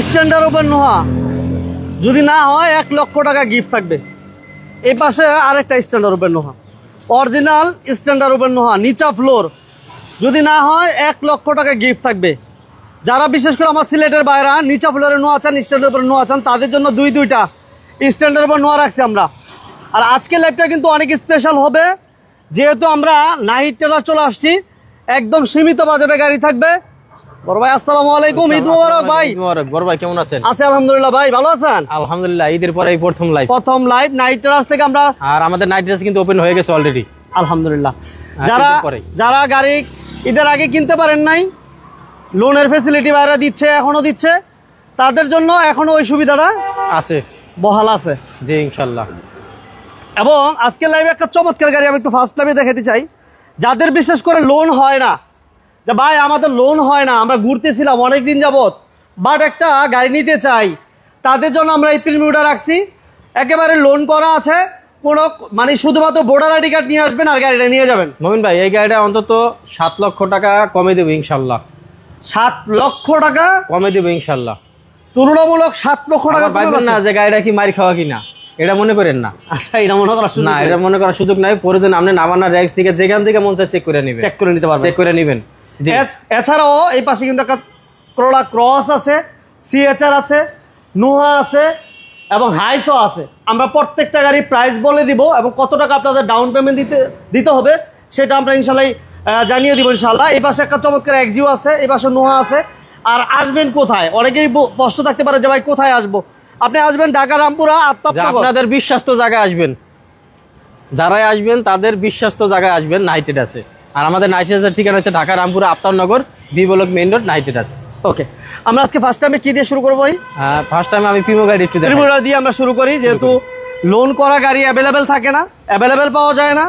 Standard open Noha, যদি না হয় 1 লক্ষ টাকা গিফট থাকবে। এই পাশে আরেকটা standard open Noha, original standard open Noha, নিচা ফ্লোর, যদি না হয় 1 লক্ষ টাকা গিফট থাকবে। যারা বিশেষ করে আমার সিলেটের বাইরা নিচা ফ্লোরে নোয়া চান, স্ট্যান্ডার্ড ওপেন নোয়া চান, তাদের জন্য দুইটা স্ট্যান্ডার্ড ওপেন নোয়া রাখছি আমরা। আর আজকে লাইভটা কিন্তু অনেক স্পেশাল হবে, যেহেতু আমরা নাহিদ টেলার চলে আসছি, একদম সীমিত বাজেটে গাড়ি থাকবে। বড় ভাই আসসালামু আলাইকুম, ঈদ মোবারক ভাই। ঈদ মোবারক। বড় ভাই কেমন আছেন? আছি আলহামদুলিল্লাহ। ভাই ভালো আছেন? আলহামদুলিল্লাহ, ঈদের পরে এই প্রথম লাইভ নাইট টেলার্স থেকে আমরা। আর আমাদের নাইট টেলার্স কিন্তু ওপেন হয়ে গেছে অলরেডি আলহামদুলিল্লাহ। যারা গাড়ি ঈদের আগে কিনতে পারেন নাই, লোনের ফ্যাসিলিটি বাইরে দিচ্ছে, এখনো দিচ্ছে, তাদের জন্য এখনো ওই সুবিধাটা আছে, বহাল আছে জি ইনশাল্লাহ। এবং আজকে লাইভে একটা চমৎকার গাড়ি আমি একটু ফার্স্ট লাইভে দেখাতে চাই। যাদের বিশেষ করে লোন হয় না, যে ভাই আমাদের লোন হয় না, আমরা ঘুরতেছিলাম অনেকদিন যাবত, বাট একটা গাড়ি নিতে চাই, তাদের জন্য আমরা এই প্রিমিয়ামটা রাখছি। একেবারে লোন করা আছে, কোনো মানে শুধুমাত্র ভোটার আইডি কার্ড নিয়ে আসবেন আর গাড়িটা নিয়ে যাবেন। মমিন ভাই, এই গাড়িটা অন্তত 7 লক্ষ টাকা কমে দেবো ইনশাল্লাহ। 7 লক্ষ টাকা কমে দেবো ইনশাল্লাহ। তুলনামূলক 7 লক্ষ টাকা পাইবেন না যে গাড়িটা কি মারি খাওয়া কিনা, এটা মনে করেন না। আচ্ছা, এটা মনে করার সুযোগ না, এটা মনে করার সুযোগ নাই। প্রয়োজন আপনি নামানা র্যাক্স থেকে যেখান থেকে মন চায় চেক করে নেবেন, চেক করে নিতে পারবেন, চেক করে নেবেন। এছাড়াও এই পাশে কিন্তু একটা করোলা ক্রস আছে, সিএচআর আছে, নোহা আছে এবং হাইসও আছে। আমরা প্রত্যেকটা গাড়ির প্রাইস বলে দিব এবং কত টাকা আপনাদের ডাউন পেমেন্ট দিতে হবে সেটা আমরা ইনশাল্লাহ জানিয়ে দিব ইনশাল্লাহ। এই পাশে একটা চমৎকার এক্সিও আছে, এই পাশে নোহা আছে। আর আসবেন কোথায়, অনেকেই প্রশ্ন থাকতে পারে যে ভাই কোথায় আসবো। আপনি আসবেন ঢাকা রামপুরা আপনাদের বিশ্বাস্ত জায়গায় আসবেন, যারাই আসবেন তাদের বিশ্বাস্ত জায়গায় আসবেন, নাইটেড আছে। আর আমাদের নাইটেডের ঠিকানা হচ্ছে Dhaka Rampura Aftabnagar, B block main road, নাইটেড আছে। ওকে, আমরা আজকে ফার্স্ট টাইমে কি দিয়ে শুরু করবো ভাই? ফার্স্ট টাইমে আমি প্রিমো গাড়ি একটু দিয়ে আমরা শুরু করি, যেহেতু লোন করা গাড়ি অ্যাভেলেবেল থাকে না, অ্যাভেলেবেল পাওয়া যায় না।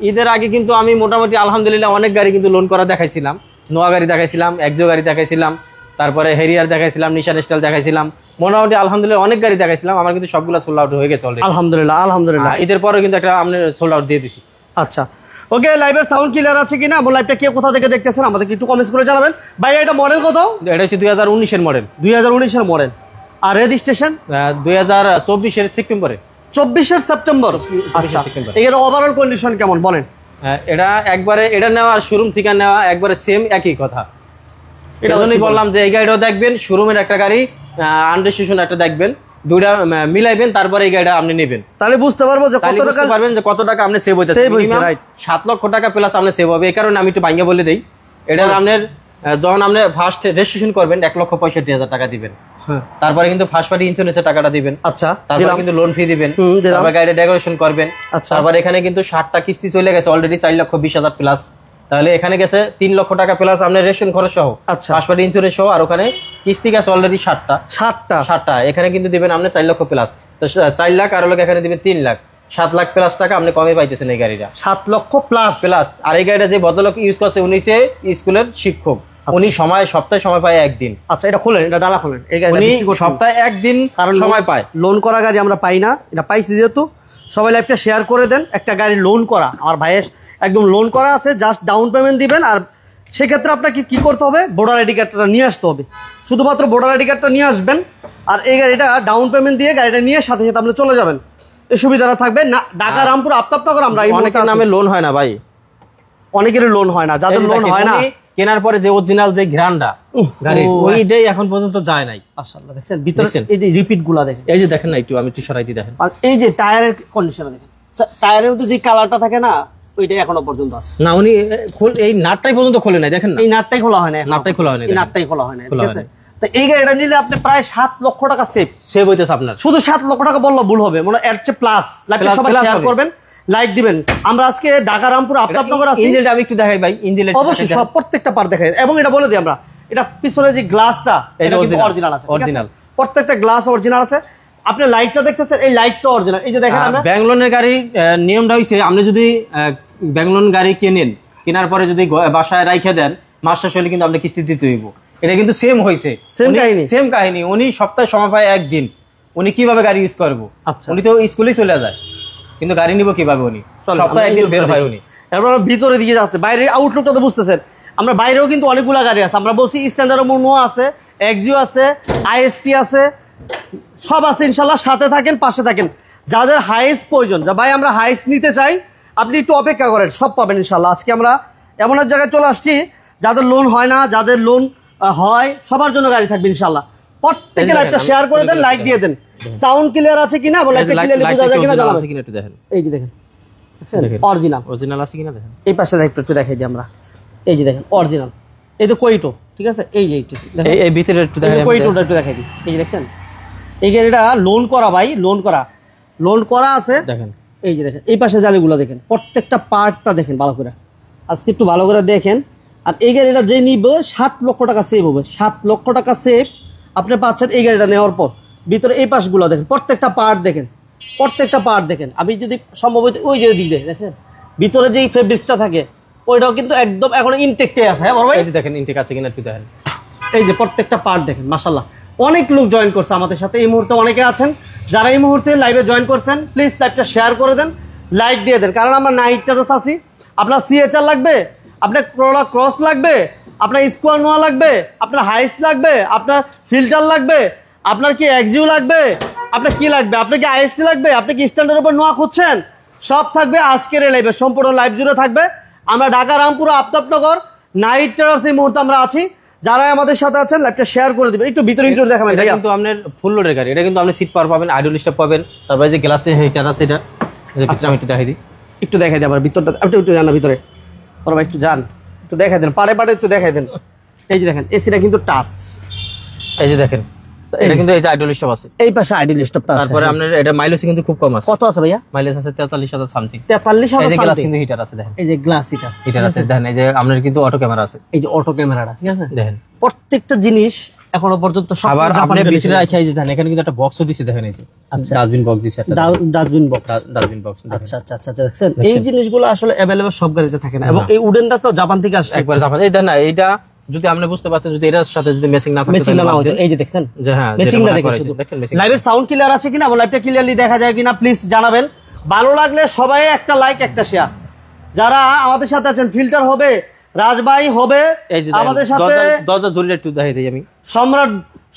ঈদের আগে কিন্তু আমি মোটামুটি আলহামদুলিল্লাহ অনেক গাড়ি কিন্তু লোন করা দেখাইছিলাম। নোয়া গাড়ি দেখাইছিলাম, একজো গাড়ি দেখাইছিলাম, তারপরে হেরিয়ার দেখাইছিলাম, নিশান স্টাইল দেখাইছিলাম, মোটামুটি আলহামদুলিল্লাহ অনেক গাড়ি দেখাইছিলাম। আমার কিন্তু সবগুলো সোল্ড আউট হয়ে গেছে অলরেডি আলহামদুলিল্লাহ। আলহামদুলিল্লাহ, ঈদের পরে কিন্তু একটা আমরা সোল্ড আউট দিয়ে দিছি। আচ্ছা, ওকে, লাইভের সাউন্ড ক্লিয়ার আছে কিনা এবং লাইভটা কে কোথা থেকে দেখতেছেন আমাদেরকে একটু কমেন্টস করে জানাবেন। ভাই এটা মডেল কত? এটা হচ্ছে 2019 এর মডেল। 2019 এর মডেল। আর রেজিস্ট্রেশন 2024 এর সেপ্টেম্বরে। 24 সেপ্টেম্বর। আচ্ছা, এর ওভারঅল কন্ডিশন কেমন বলেন? এটা একবারে এটা নেওয়া শোরুম থেকে নেওয়া একবারে সেম একই কথা। এটা জন্যই বললাম যে এই গাড়িটাও দেখবেন, শোরুমের একটা গাড়ি, আনরেজিস্ট্রেশন একটা দেখবেন, দুইটা মিলাইবেন, তারপরে এই গাড়িটা আপনি নেবেন, তাহলে বুঝতে পারবো যে কত টাকা আপনি সেভ হইতেছে। 7 লক্ষ টাকা প্লাস আপনি সেভ হবে। এই কারণে আমি একটু ভাঙিয়ে বলে দেই, এটা আপনার যখন আপনি ফার্স্ট রেজিস্ট্রেশন করবেন 1,65,000 টাকা দিবেন, তারপরে কিন্তু ফার্স্ট পার্টি ইন্স্যুরেন্সের টাকাটা দিবেন। আচ্ছা, তারপরে কিন্তু লোন ফি দিবেন, তারপরে গাড়িটা ডেকোরেশন করবেন। তারপরে এখানে কিন্তু 60টা কিস্তি চলে গেছে অলরেডি, 4,20,000 প্লাস। তাহলে এখানে গেছে 3 লক্ষ টাকা প্লাস আপনার রেশন খরচ সহ, ফার্স্ট পার্টি ইন্স্যুরেন্স সহ। আর ওখানে কিস্তি গেছে অলরেডি 60টা। এখানে কিন্তু দিবেন আপনি 4 লক্ষ প্লাস, তো 4 লাখ আর লোক এখানে দিবেন 3 লাখ, 7 লাখ প্লাস টাকা আপনি কমে পাইতেছেন এই গাড়িটা। 7 লক্ষ প্লাস। আর এই গাড়িটা যে ভদ্রলোক ইউজ করছে উনি হচ্ছে স্কুলের শিক্ষক, উনি সপ্তাহে সময় পায় একদিন। আচ্ছা, এটা খোলেন, এটা ডালা খোলেন। এই গাড়ি সপ্তাহে একদিন সময় পায়। লোন করা গাড়ি আমরা পাই না, এটা পাইছি যেহেতু সবাই লাইভটা শেয়ার করে দেন। একটা গাড়ি লোন করা, আমার ভাইয়ের একদম লোন করা আছে, জাস্ট ডাউন পেমেন্ট দিবেন। আর সেক্ষেত্রে আপনাকে কি করতে হবে, ভোটার আইডি কার্ডটা নিয়ে আসতে হবে, শুধুমাত্র ভোটার আইডি কার্ডটা নিয়ে আসবেন। আর এই গাড়িটা ডাউন পেমেন্ট দিয়ে গাড়িটা নিয়ে সাথে সাথে আপনি চলে যাবেন, এই সুবিধাটা থাকবে না। ঢাকা রামপুর আফতাবনগর আমরা অনেকের নামে লোন হয় না ভাই, অনেকেরই লোন হয় না। যাদের লোন হয় না, কেনার পরে যে অরিজিনাল যে গ্রান্ডা গাড়ি ওইটাই এখন পর্যন্ত যায় নাই। মাশাআল্লাহ, দেখেন ভিতরে এই যে রিপিট গুলা দেখেন, এই যে দেখেন না, একটু আমি একটু সরাই দিই দেখেন। আর এই যে টায়ারের কন্ডিশন দেখেন, টায়ারের মধ্যে যে কালারটা থাকে না, ওইটাই এখনো পর্যন্ত আছে। না, উনি এই নাটটাই পর্যন্ত খোলে নাই, দেখেন না, এই নাটটাই খোলা হয় না, নাটটাই খোলা হয় না, এই নাটটাই খোলা হয় না, ঠিক আছে। তো এই গাড়িটা নিলে আপনি প্রায় 7 লক্ষ টাকা সেভ হইতেছে আপনার। শুধু 7 লক্ষ টাকা বললে ভুল হবে, মানে এর চেয়ে প্লাস। লাইভটা সবাই শেয়ার করবেন, লাইক দিবেন। আমরা আজকে ঢাকা রামপুর আফতাবনগর আছি। ইঞ্জিনটা আমি একটু দেখাই ভাই, ইঞ্জিনটা অবশ্যই সব প্রত্যেকটা পার্ট দেখাই। এবং এটা বলে দিই আমরা, এটা পিছনে যে গ্লাসটা এটা কিন্তু অরিজিনাল আছে, অরিজিনাল, প্রত্যেকটা গ্লাস অরিজিনাল আছে। আপনি লাইটটা দেখতেছেন, এই লাইটটা অরিজিনাল। এই যে দেখেন, আমরা ব্যাঙ্গলোনের গাড়ি নিয়মটা হইছে, আপনি যদি ব্যাঙ্গলোর গাড়ি কেনার পরে যদি বাসায় রাইখে দেন, মাস শেষ হলে কিন্তু আপনি কিস্তি দিতে হইব। এটা কিন্তু সেম হয়েছে, সেম কাহিনী। উনি সপ্তাহে সময় পায় একদিন, উনি কিভাবে গাড়ি ইউজ করবো? উনি তো স্কুলেই চলে যায়, কিন্তু গাড়ি নিব কিভাবে? উনি সপ্তাহে একদিন বের হয়। উনি তারপর ভিতরে দিকে যাচ্ছে, বাইরের আউটলুকটা তো বুঝতেছেন। আমরা বাইরেও কিন্তু অনেকগুলা গাড়ি আছে, আমরা বলছি স্ট্যান্ডার্ড নোয়া আছে, এক্সিও আছে, আইএসটি আছে, সব আছে ইনশাল্লাহ। সাথে থাকেন, পাশে থাকেন। যাদের হাইস প্রয়োজন, ভাই আমরা হাইস নিতে চাই, আপনি একটু অপেক্ষা করেন, সব পাবেন ইনশাল্লাহ। আজকে আমরা এমন এক জায়গায় চলে আসছি যাদের লোন হয় না, যাদের লোন হয়, সবার জন্য গাড়ি থাকবে ইনশাল্লাহ। প্রত্যেকে লাইভটা শেয়ার করে দেন, লাইক দিয়ে দেন। সাউন্ড ক্লিয়ার আছে কিনা বলে, লাইভটা ক্লিয়ারলি বোঝা যায় কিনা জানাবেন। এই যে দেখেন অরিজিনাল আছে কিনা দেখেন। এই পাশে লাইভটা একটু দেখাই দিই আমরা। এই যে দেখেন অরিজিনাল, এই তো কোইটো, ঠিক আছে। এই যে এই ভিতরে একটু দেখেন, কোইটোটা একটু দেখাই দিই। এই যে দেখছেন এই গাড়িটা লোন করা ভাই, লোন করা আছে দেখেন। এই যে দেখেন এই পাশে জালিগুলো দেখেন, প্রত্যেকটা পার্টটা দেখেন ভালো করে। আজকে একটু ভালো করে দেখেন। আর এই গাড়িটা যে নিবে 7 লক্ষ টাকা সেভ হবে। 7 লক্ষ টাকা সেভ আপনি পাচ্ছেন এই গাড়িটা নেওয়ার পর। ভিতরে এই পাশগুলো দেখেন, প্রত্যেকটা পার্ট দেখেন, প্রত্যেকটা পার্ট দেখেন। আমি যদি সম্ভব ওই যে দিকে দেখেন ভিতরে যেই ফেব্রিক্সটা থাকে ওইটাও কিন্তু একদম এখন ইনটেকটাই আছে। হ্যাঁ বড় ভাই, এই যে দেখেন ইনটেক আছে কিনা একটু দেখেন। এই যে প্রত্যেকটা পার্ট দেখেন, মাশাআল্লাহ। অনেক লোক জয়েন করছে আমাদের সাথে এই মুহূর্তে, অনেকে আছেন যারা এই মুহূর্তে লাইভে জয়েন করছেন। প্লিজ লাইভটা শেয়ার করে দেন, লাইক দিয়ে দেন। কারণ আমরা নাইট টাটাস আছি। আপনার সিএচআর লাগবে, আপনার করোলা ক্রস লাগবে, আপনার স্কোয়ার নোয়া লাগবে, আপনার হাইস লাগবে, আপনার ফিল্টার লাগবে, আপনার কি এক্সিউ লাগবে, আপনার কি লাগবে, আপনার কি আইএসটি লাগবে, আপনি কি স্ট্যান্ডার্ড উপর নোয়া খুঁজছেন, সব থাকবে আজকের এই লাইভে। সম্পূর্ণ লাইভ জুড়ে থাকবে। আমরা ঢাকা রামপুর আফতাবনগর নাইট টাটাস এই মুহূর্তে আমরা আছি। যারা আমাদের সাথে আছেন লাইভটা শেয়ার করে দিবেন। একটু ভিতরে ইন্টার দেখাবেন। এটা কিন্তু আপনার ফুল লোডের গাড়ি, এটা কিন্তু আপনি সিট পাওয়ার পাবেন, আইডল স্টপ পাবেন। তারপরে যে গ্লাসে হিটার আছে, এটা আমি একটু দেখাই দিই, একটু দেখাই দিই আবার ভিতরটা। আপনি একটু জান না ভিতরে, ওরা একটু যান, একটু দেখাই দেন, পাড়ে একটু দেখাই দেন। এই যে দেখেন এসিটা কিন্তু টাচ, এই যে দেখেন এটা কিন্তু এই যে আইডল স্টপ আছে, এই পাশে আইডল স্টপটা আছে। তারপরে আপনার এটা মাইলেজ কিন্তু খুব কম আছে। কত আছে ভাইয়া? মাইলেজ আছে 43,000 সামথিং। 43,000। এই যে গ্লাস কিন্তু হিটার আছে দেখেন, এই যে গ্লাস হিটার আছে দেখেন। এই যে আপনার কিন্তু অটো ক্যামেরা আছে, এই যে অটো ক্যামেরাটা, ঠিক আছে দেখেন। প্রত্যেকটা জিনিস এখনো পর্যন্ত সব আবার আপনি ভিতরে রাখা। এই যে দেখেন এখানে কিন্তু একটা বক্সও দিছে দেখেন। এই যে আচ্ছা ডাস্টবিন বক্স দিছে, একটা ডাস্টবিন বক্স। আচ্ছা আচ্ছা আচ্ছা দেখছেন, এই জিনিসগুলো আসলে अवेलेबल সব গাড়িতে থাকে না। এবং এই উডেনটা তো জাপান থেকে আসছে, একবার জাপান। এই দেখেন না, এইটা যদি আপনি বুঝতে পারতেন যদি এটার সাথে যদি ম্যাচিং না থাকতো তাহলে এই যে দেখছেন যে হ্যাঁ ম্যাচিংটা দেখেন। দেখেন লাইভের সাউন্ড ক্লিয়ার আছে কিনা, লাইভটা ক্লিয়ারলি দেখা যায় কিনা প্লিজ জানাবেন। ভালো লাগলে সবাই একটা লাইক, একটা শেয়ার। যারা আমাদের সাথে আছেন, ফিল্টার হবে, রাজভাই হবে আমাদের সাথে। দরজা ধরে একটু দেখাই দেই আমি।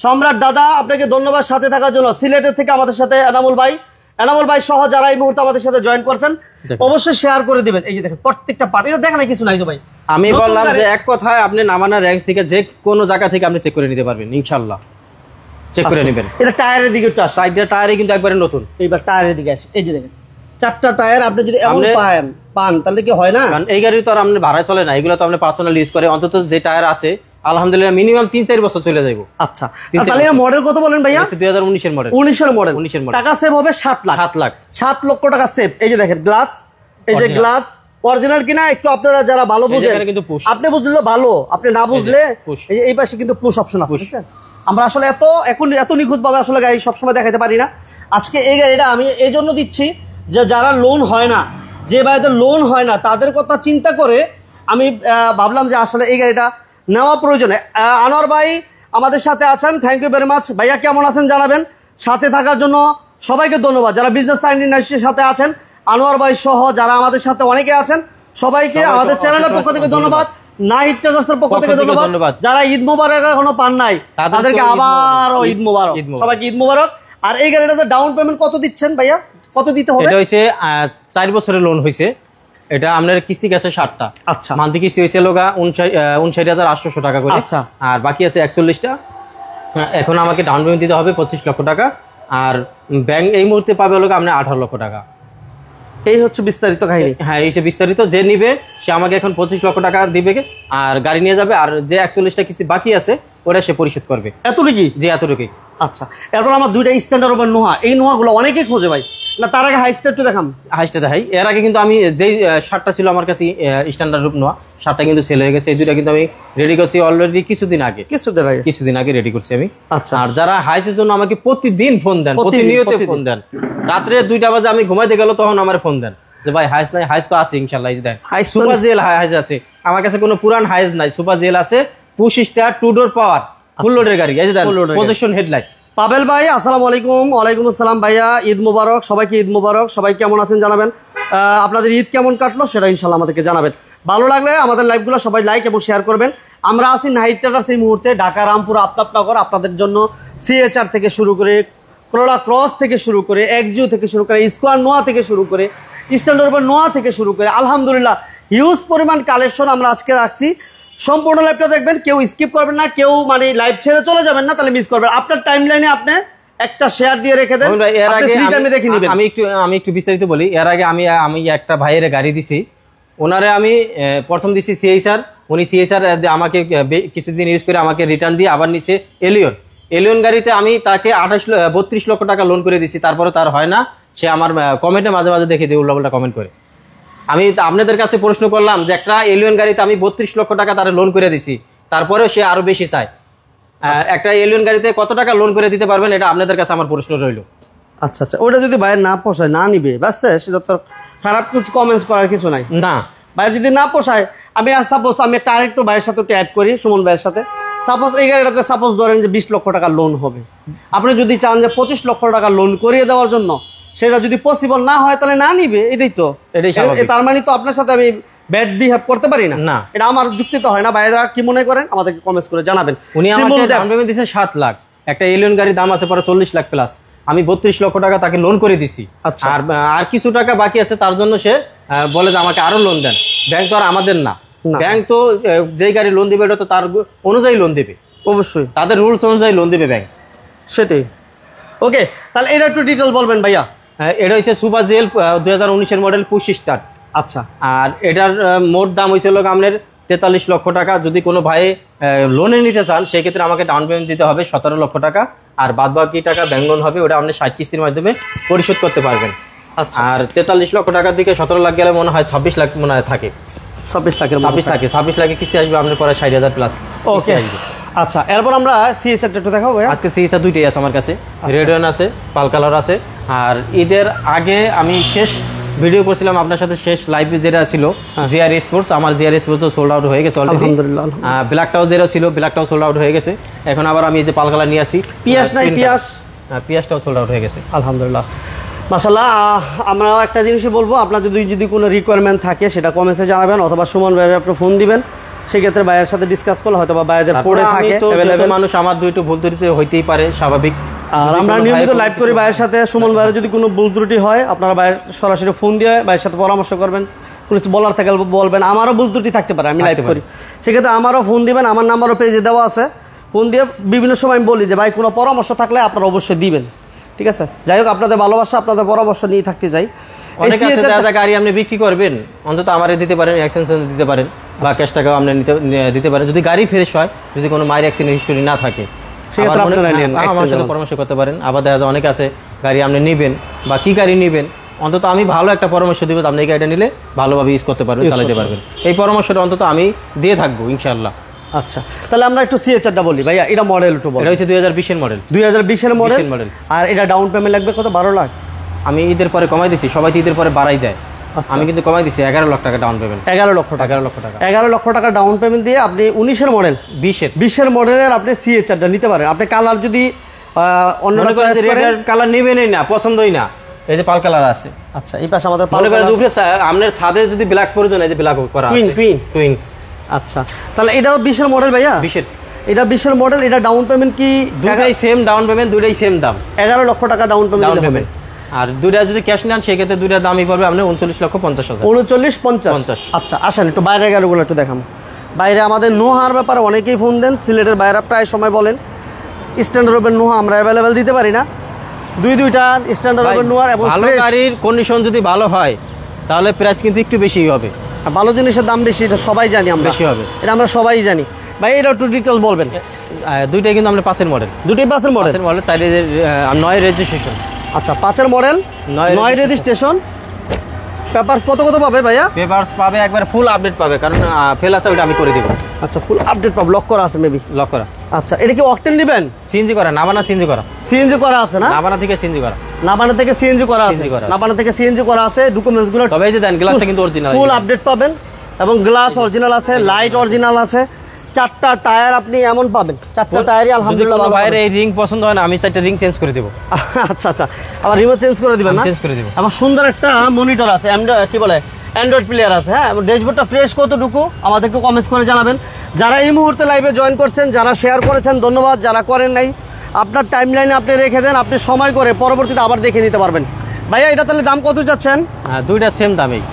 সম্রাট দাদা আপনাকে ধন্যবাদ সাথে থাকার জন্য। সিলেটের থেকে আমাদের সাথে এনামুল ভাই সহ যারা এই মুহূর্তে আমাদের সাথে জয়েন করছেন অবশ্যই শেয়ার করে দিবেন। এই যে দেখেন প্রত্যেকটা পার্ট, এটা দেখেন কিছু নাই তো ভাই। আমি বললাম যে এক কথায় আপনি নামানা র্যাঙ্ক থেকে যে কোনো জায়গা থেকে আপনি চেক করে নিতে পারবেন ইনশাআল্লাহ। চেক করে নেবেন। এটা টায়ারের দিকে একটু আসে, সাইডের টায়ারে কিন্তু একবারে নতুন। এইবার টায়ারের দিকে আসে, এই যে দেখেন 4টা টায়ার। আপনি যদি এমন পান তাহলে কি হয় না? কারণ এই গাড়ি তো আর আপনি ভাড়ায় চলে না, এগুলো তো আপনি পার্সোনাল ইউজ করে। অন্তত যে টায়ার আছে আলহামদুলিল্লাহ মিনিমাম 3-4 বছর চলে যাইব। আচ্ছা তাহলে মডেল কত বলেন ভাইয়া? 2019 এর মডেল। 19 এর মডেল। টাকা সেভ হবে 7 লক্ষ টাকা সেভ। এই যে দেখেন গ্লাস, এই যে গ্লাস অরিজিনাল কিনা একটু আপনারা যারা ভালো বুঝেন, আপনি বুঝলে ভালো, আপনি না বুঝলে এই পাশে কিন্তু পুশ অপশন আছে, বুঝছেন? আমরা আসলে এত নিখুঁত ভাবে আসলে গাড়ি সবসময় দেখাতে পারি না। আজকে এই গাড়িটা আমি এই জন্য দিচ্ছি যে যারা লোন হয় না, যে ভাইদের লোন হয় না তাদের কথা চিন্তা করে আমি ভাবলাম যে আসলে এই গাড়িটা নেওয়া প্রয়োজনে। আনোয়ার ভাই আমাদের সাথে আছেন, থ্যাংক ইউ ভেরি মাচ। ভাইয়া কেমন আছেন জানাবেন। সাথে থাকার জন্য সবাইকে ধন্যবাদ। যারা বিজনেস ইন্ডাস্ট্রির সাথে আছেন, আনোয়ার ভাই সহ যারা আমাদের সাথে অনেকে আছেন, সবাইকে আমাদের চ্যানেলের পক্ষ থেকে ধন্যবাদ, নাইট টাটাসের পক্ষ থেকে ধন্যবাদ। যারা ঈদ মোবারক এখনো পান নাই তাদেরকে আবারও ঈদ মোবারক, সবাইকে ঈদ মোবারক। আর এই গাড়িটাতে ডাউন পেমেন্ট কত দিচ্ছেন ভাইয়া? কত দিতে হবে? এটা হইছে 4 বছরের লোন হইছে। এটা আপনার কিস্তি গেছে 7টা। আচ্ছা মান্থলি কিস্তি হইছে লোগা 59,800 টাকা করে। আচ্ছা আর বাকি আছে 41টা। এখন আমাকে ডাউন পেমেন্ট দিতে হবে 25 লক্ষ টাকা। আর ব্যাংক এই মুহূর্তে পাবে লোগা আপনি 18 লক্ষ টাকা। এই হচ্ছে বিস্তারিত কাহিনী। হ্যাঁ এই বিস্তারিত, যে নিবে সে আমাকে এখন 25 লক্ষ টাকা দিবে আর গাড়ি নিয়ে যাবে। আর যে 41টা কিস্তি বাকি আছে ওটা সে পরিশোধ করবে। এতটুকুই? যে এতটুকুই। আচ্ছা এরপর আমার 2টা স্ট্যান্ডার্ড ওভার নোহা, এই নোহাগুলো অনেকেই খোঁজে ভাই। না তার আগে হাইস্টার একটু দেখাম। হাইস্টার দেখাই। এর আগে কিন্তু আমি যেই 7টা ছিল আমার কাছে স্ট্যান্ডার্ড রূপ নোয়া, 7টা কিন্তু সেল হয়ে গেছে। এই 2টা কিন্তু আমি রেডি করছি অলরেডি কিছুদিন আগে রেডি করছি আমি। আচ্ছা আর যারা হাইসের জন্য আমাকে প্রতিদিন ফোন দেন, প্রতিনিয়ত ফোন দেন, রাত্রে 2টা বাজে আমি ঘুমাইতে গেল তখন আমার ফোন দেন যে ভাই হাইস নাই। হাইস তো আছে ইনশাআল্লাহ। এই দেন সুপার জেল হাইস আছে আমার কাছে, কোনো পুরান হাইস নাই, সুপার জেল আছে, পুশ স্টার 2 ডোর পাওয়ার ফুল লোডের গাড়ি। এই যে দেন পজিশন হেডলাইট। পাবেল ভাই আসসালামু আলাইকুম। ওয়ালাইকুম আসসালাম ভাইয়া, ঈদ মোবারক। সবাইকে ঈদ মোবারক। সবাই কেমন আছেন জানাবেন। আপনাদের ঈদ কেমন কাটলো সেটা ইনশাআল্লাহ আমাদেরকে জানাবেন। ভালো লাগলে আমাদের লাইভগুলো সবাই লাইক এবং শেয়ার করবেন। আমরা আছি নাহিদ ট্রেডার্স এই মুহূর্তে ঢাকা রামপুর আফতাবনগর। আপনাদের জন্য CHR থেকে শুরু করে করোলা ক্রস থেকে শুরু করে এক্সিও থেকে শুরু করে স্কোয়ার নোয়া থেকে শুরু করে স্ট্যান্ডার্ড উপর নোয়া থেকে শুরু করে আলহামদুলিল্লাহ হিউজ পরিমাণ কালেকশন আমরা আজকে রাখছি। সম্পূর্ণ লাইভটা দেখবেন, কেউ স্কিপ করবেন না, কেউ মানে লাইভ ছেড়ে চলে যাবেন না, তাহলে মিস করবেন। আপনার টাইম লাইনে আপনি একটা শেয়ার দিয়ে রেখে দেন, এর আগে দেখে নেবেন। আমি একটু বিস্তারিত বলি। এর আগে আমি একটা ভাইয়ের গাড়ি দিছি, ওনারে আমি প্রথম দিছি CHR, উনি CHR আমাকে কিছুদিন ইউজ করে আমাকে রিটার্ন দিয়ে আবার নিচে এলিয়ন গাড়িতে আমি তাকে 32 লক্ষ টাকা লোন করে দিছি, তারপরে তার হয় না। সে আমার কমেন্টে মাঝে মাঝে দেখে দিয়ে উল্লাপাল্টা কমেন্ট করে। আমি আপনাদের কাছে প্রশ্ন করলাম যে একটা এলিয়ন গাড়িতে আমি 32 লক্ষ টাকা তার লোন করে দিছি, তারপরেও সে আরো বেশি চায়। একটা এলিয়ন গাড়িতে কত টাকা লোন করে দিতে পারবেন, এটা আপনাদের কাছে আমার প্রশ্ন রইল। আচ্ছা আচ্ছা, ওটা যদি ভাইয়ের না পোষায় না নিবে, বাস সেটা তো খারাপ কিছু কমেন্টস করার কিছু নাই। না ভাইয়ের যদি না পোষায়, আমি সাপোজ আমি একটা আরেকটু ভাইয়ের সাথে অ্যাড করি, সুমন ভাইয়ের সাথে। সাপোজ এই গাড়িটাতে সাপোজ ধরেন যে 20 লক্ষ টাকা লোন হবে, আপনি যদি চান যে 25 লক্ষ টাকা লোন করিয়ে দেওয়ার জন্য, সেটা যদি পসিবল না হয় তাহলে না নিবে, এটাই তো। তার মানে তো আপনার সাথে আমি ব্যাড বিহেভ করতে পারি না, না এটা আমার যুক্তি তো হয় না। ভাইরা কি মনে করেন আমাদেরকে কমেন্টস করে জানাবেন। উনি আমাকে ডাউন পেমেন্ট দিয়েছে 7 লাখ, একটা এলিয়ন গাড়ির দাম আছে পরে 40 লাখ প্লাস, আমি 32 লক্ষ টাকা তাকে লোন করে দিছি। আর কিছু টাকা বাকি আছে, তার জন্য সে বলে যে আমাকে আরো লোন দেন। ব্যাংক তো আর আমাদের না, ব্যাংক তো যেই গাড়ি লোন দিবে এটা তো তার অনুযায়ী লোন দিবে, অবশ্যই তাদের রুলস অনুযায়ী লোন দিবে ব্যাংক, সেটাই। ওকে, তাহলে এটা একটু ডিটেল বলবেন ভাইয়া। এটা হচ্ছে সুপার জেল 2019-এর মডেল পুশ স্টার্ট। আচ্ছা, আর এটার মোট দাম হয়েছিল আপনার 43 লক্ষ টাকা। যদি কোনো ভাই লোনে নিতে চান সেই ক্ষেত্রে আমাকে ডাউন পেমেন্ট দিতে হবে 17 লক্ষ টাকা, আর বাদ বাকি টাকা ব্যাংক লোন হবে, ওটা আপনি 60 কিস্তির মাধ্যমে পরিশোধ করতে পারবেন। আচ্ছা, আর 43 লক্ষ টাকার দিকে 17 লাখ গেলে মনে হয় 26 লাখ মনে হয় থাকে, 26 লাখে কিস্তি আসবে আপনার পরে 60,000 প্লাস। ওকে, আচ্ছা, এরপর আমরা CHR একটু দেখাবো। আজকে CHR দুইটাই আছে আমার কাছে, রেড আছে, পাল কালার আছে। আর ঈদের আগে আমি শেষ ভিডিও করছিলাম আপনার সাথে, শেষ লাইভ যেটা ছিল জিআর স্পোর্টস, আমার জিআর স্পোর্টস তো সোল্ড আউট হয়ে গেছে অলরেডি। আলহামদুলিল্লাহ। ব্ল্যাকটাও যেটা ছিল ব্ল্যাকটাও সোল্ড আউট হয়ে গেছে। এখন আবার আমি এই যে পাল কালার নিয়ে আসি, পিয়াসটাও সোল্ড আউট হয়ে গেছে আলহামদুলিল্লাহ। মাশাআল্লাহ। আমরা একটা জিনিসই বলবো, আপনার যদি কোনো রিকোয়ারমেন্ট থাকে সেটা কমেন্টসে জানাবেন, অথবা সুমন ভাইয়ের আপনি ফোন দিবেন, সেক্ষেত্রে ভাইয়ের সাথে ডিসকাস করলে হয়তো বা ভাইদের পড়ে থাকে अवेलेबल। মানুষ আমার দুইটো ভুল ত্রুটি হইতেই পারে, স্বাভাবিক। আর আমরা নিয়মিত লাইভ করি ভাইয়ের সাথে। সুমন ভাইয়ের যদি কোনো ভুল ত্রুটি হয়, আপনারা ভাইয়ের সরাসরি ফোন দিয়ে ভাইয়ের সাথে পরামর্শ করবেন, কোনো কিছু বলার থাকে বলবেন। আমারও ভুল ত্রুটি থাকতে পারে, আমি লাইভ করি, সেক্ষেত্রে আমারও ফোন দিবেন, আমার নাম্বারও পেজে দেওয়া আছে। ফোন দিয়ে বিভিন্ন সময় আমি বলি যে ভাই কোনো পরামর্শ থাকলে আপনারা অবশ্যই দিবেন, ঠিক আছে? যাই হোক, আপনাদের ভালোবাসা, আপনাদের পরামর্শ নিয়ে থাকতে চাই। অনেক আছে যা গাড়ি আপনি বিক্রি করবেন, অন্তত আমারে দিতে পারেন, এক্সটেনশন দিতে পারেন, বা ক্যাশ টাকাও আপনি দিতে পারেন, যদি গাড়ি ফ্রেশ হয়, যদি কোনো মায়ের অ্যাক্সিডেন্ট হিস্টোরি না থাকে, আমার সাথে পরামর্শ করতে পারেন। আবার দেখা যায় অনেক আছে গাড়ি আপনি নিবেন বা কি গাড়ি নিবেন, অন্তত আমি ভালো একটা পরামর্শ দিব, আপনি এই গাড়িটা নিলে ভালোভাবে ইউজ করতে পারবেন, চালাতে পারবেন। এই পরামর্শটা অন্তত আমি দিয়ে থাকবো ইনশাআল্লাহ। আচ্ছা, তাহলে আমরা একটু CHRটা বলি ভাইয়া। এটা মডেল একটু বলি। এটা হচ্ছে 2020-এর মডেল। 2020-এর মডেল। আর এটা ডাউন পেমেন্ট লাগবে কত? 12 লাখ। আমি ঈদের পরে কমাই দিছি, সবাই ঈদের পরে বাড়াই দেয়, আমি কিন্তু কমাই দিছি 11 লাখ টাকা ডাউন পেমেন্ট। 11 লক্ষ টাকা ডাউন পেমেন্ট দিয়ে আপনি 19-এর মডেল 20-এর মডেলের আপনি CHRটা নিতে পারেন। আপনি কালার যদি অন্য কালার নেবেনই না, পছন্দই না, এই যে পাল কালার আছে। আচ্ছা, এই পাশে আমাদের মনে করেন আপনার ছাদে যদি ব্ল্যাক প্রয়োজন, এই যে ব্ল্যাক করা আছে, টুইন। আচ্ছা, তাহলে এটাও 20-এর মডেল ভাইয়া? 20-এর, এটা 20-এর মডেল। এটা ডাউন পেমেন্ট কি দুটাই সেম ডাউন পেমেন্ট? দুটাই সেম দাম, 11 লক্ষ টাকা ডাউন পেমেন্ট। আর দুইটা যদি ক্যাশ নেন সেক্ষেত্রে দুইটা দামই পড়বে আপনার 39,50,000। 39,50। আচ্ছা, আসেন একটু বাইরের গাড়িগুলো একটু দেখাম। বাইরে আমাদের নোহার ব্যাপারে অনেকেই ফোন দেন, সিলেটের বাইরে প্রায় সময় বলেন। স্ট্যান্ডার্ড ওপেন নোহা আমরা অ্যাভেলেবেল দিতে পারি না, দুইটা স্ট্যান্ডার্ড ওপেন নোহার। এবং ভালো গাড়ির কন্ডিশন যদি ভালো হয় তাহলে প্রাইস কিন্তু একটু বেশি হবে। ভালো জিনিসের দাম বেশি, এটা সবাই জানি আমরা, বেশি হবে, এটা আমরা সবাই জানি। ভাই এটা একটু ডিটেল বলবেন। দুইটাই কিন্তু আমরা 5-এর মডেল, দুটোই 5-এর মডেল। চাইলে 9 রেজিস্ট্রেশন। আচ্ছা, 5-এর মডেল, 9 রেজিস্ট্রেশন। পেপারস কত পাবে ভাইয়া? পেপারস পাবে একবার ফুল আপডেট পাবে, কারণ ফেল আছে ওটা আমি করে দেব। আচ্ছা, ফুল আপডেট পাবে, লক করা আছে মেবি, লক করা। আচ্ছা, এটা কি অকটেন দিবেন? সিএনজি করা, নাবানা সিএনজি করা। সিএনজি করা আছে না? নাবানা থেকে সিএনজি করা, নাবানা থেকে সিএনজি করা আছে, নাবানা থেকে সিএনজি করা আছে। ডকুমেন্টস গুলো তবে এই যে দেন, গ্লাসটা কিন্তু অরিজিনাল, ফুল আপডেট পাবেন, এবং গ্লাস অরিজিনাল আছে, লাইট অরিজিনাল আছে। 4টা টায়ার আপনি এমন পাবেন, 4টা টায়ারই আলহামদুলিল্লাহ ভালো। বাইরে এই রিং পছন্দ হয় না, আমি 4টা রিং চেঞ্জ করে দেব। আচ্ছা, আবার রিমোট চেঞ্জ করে দিবেন না? চেঞ্জ করে দেব। আবার সুন্দর একটা মনিটর আছে, কি বলে অ্যান্ড্রয়েড প্লেয়ার আছে। হ্যাঁ, ড্যাশবোর্ডটা ফ্রেশ কতটুকু আমাদেরকে কমেন্টস করে জানাবেন। যারা এই মুহূর্তে লাইভে জয়েন করছেন, যারা শেয়ার করেছেন ধন্যবাদ, যারা করেন নাই আপনার টাইম লাইনে আপনি রেখে দেন, আপনি সময় করে পরবর্তীতে আবার দেখে নিতে পারবেন। ভাইয়া এটা তাহলে দাম কত যাচ্ছেন? দুইটা সেম দামেই,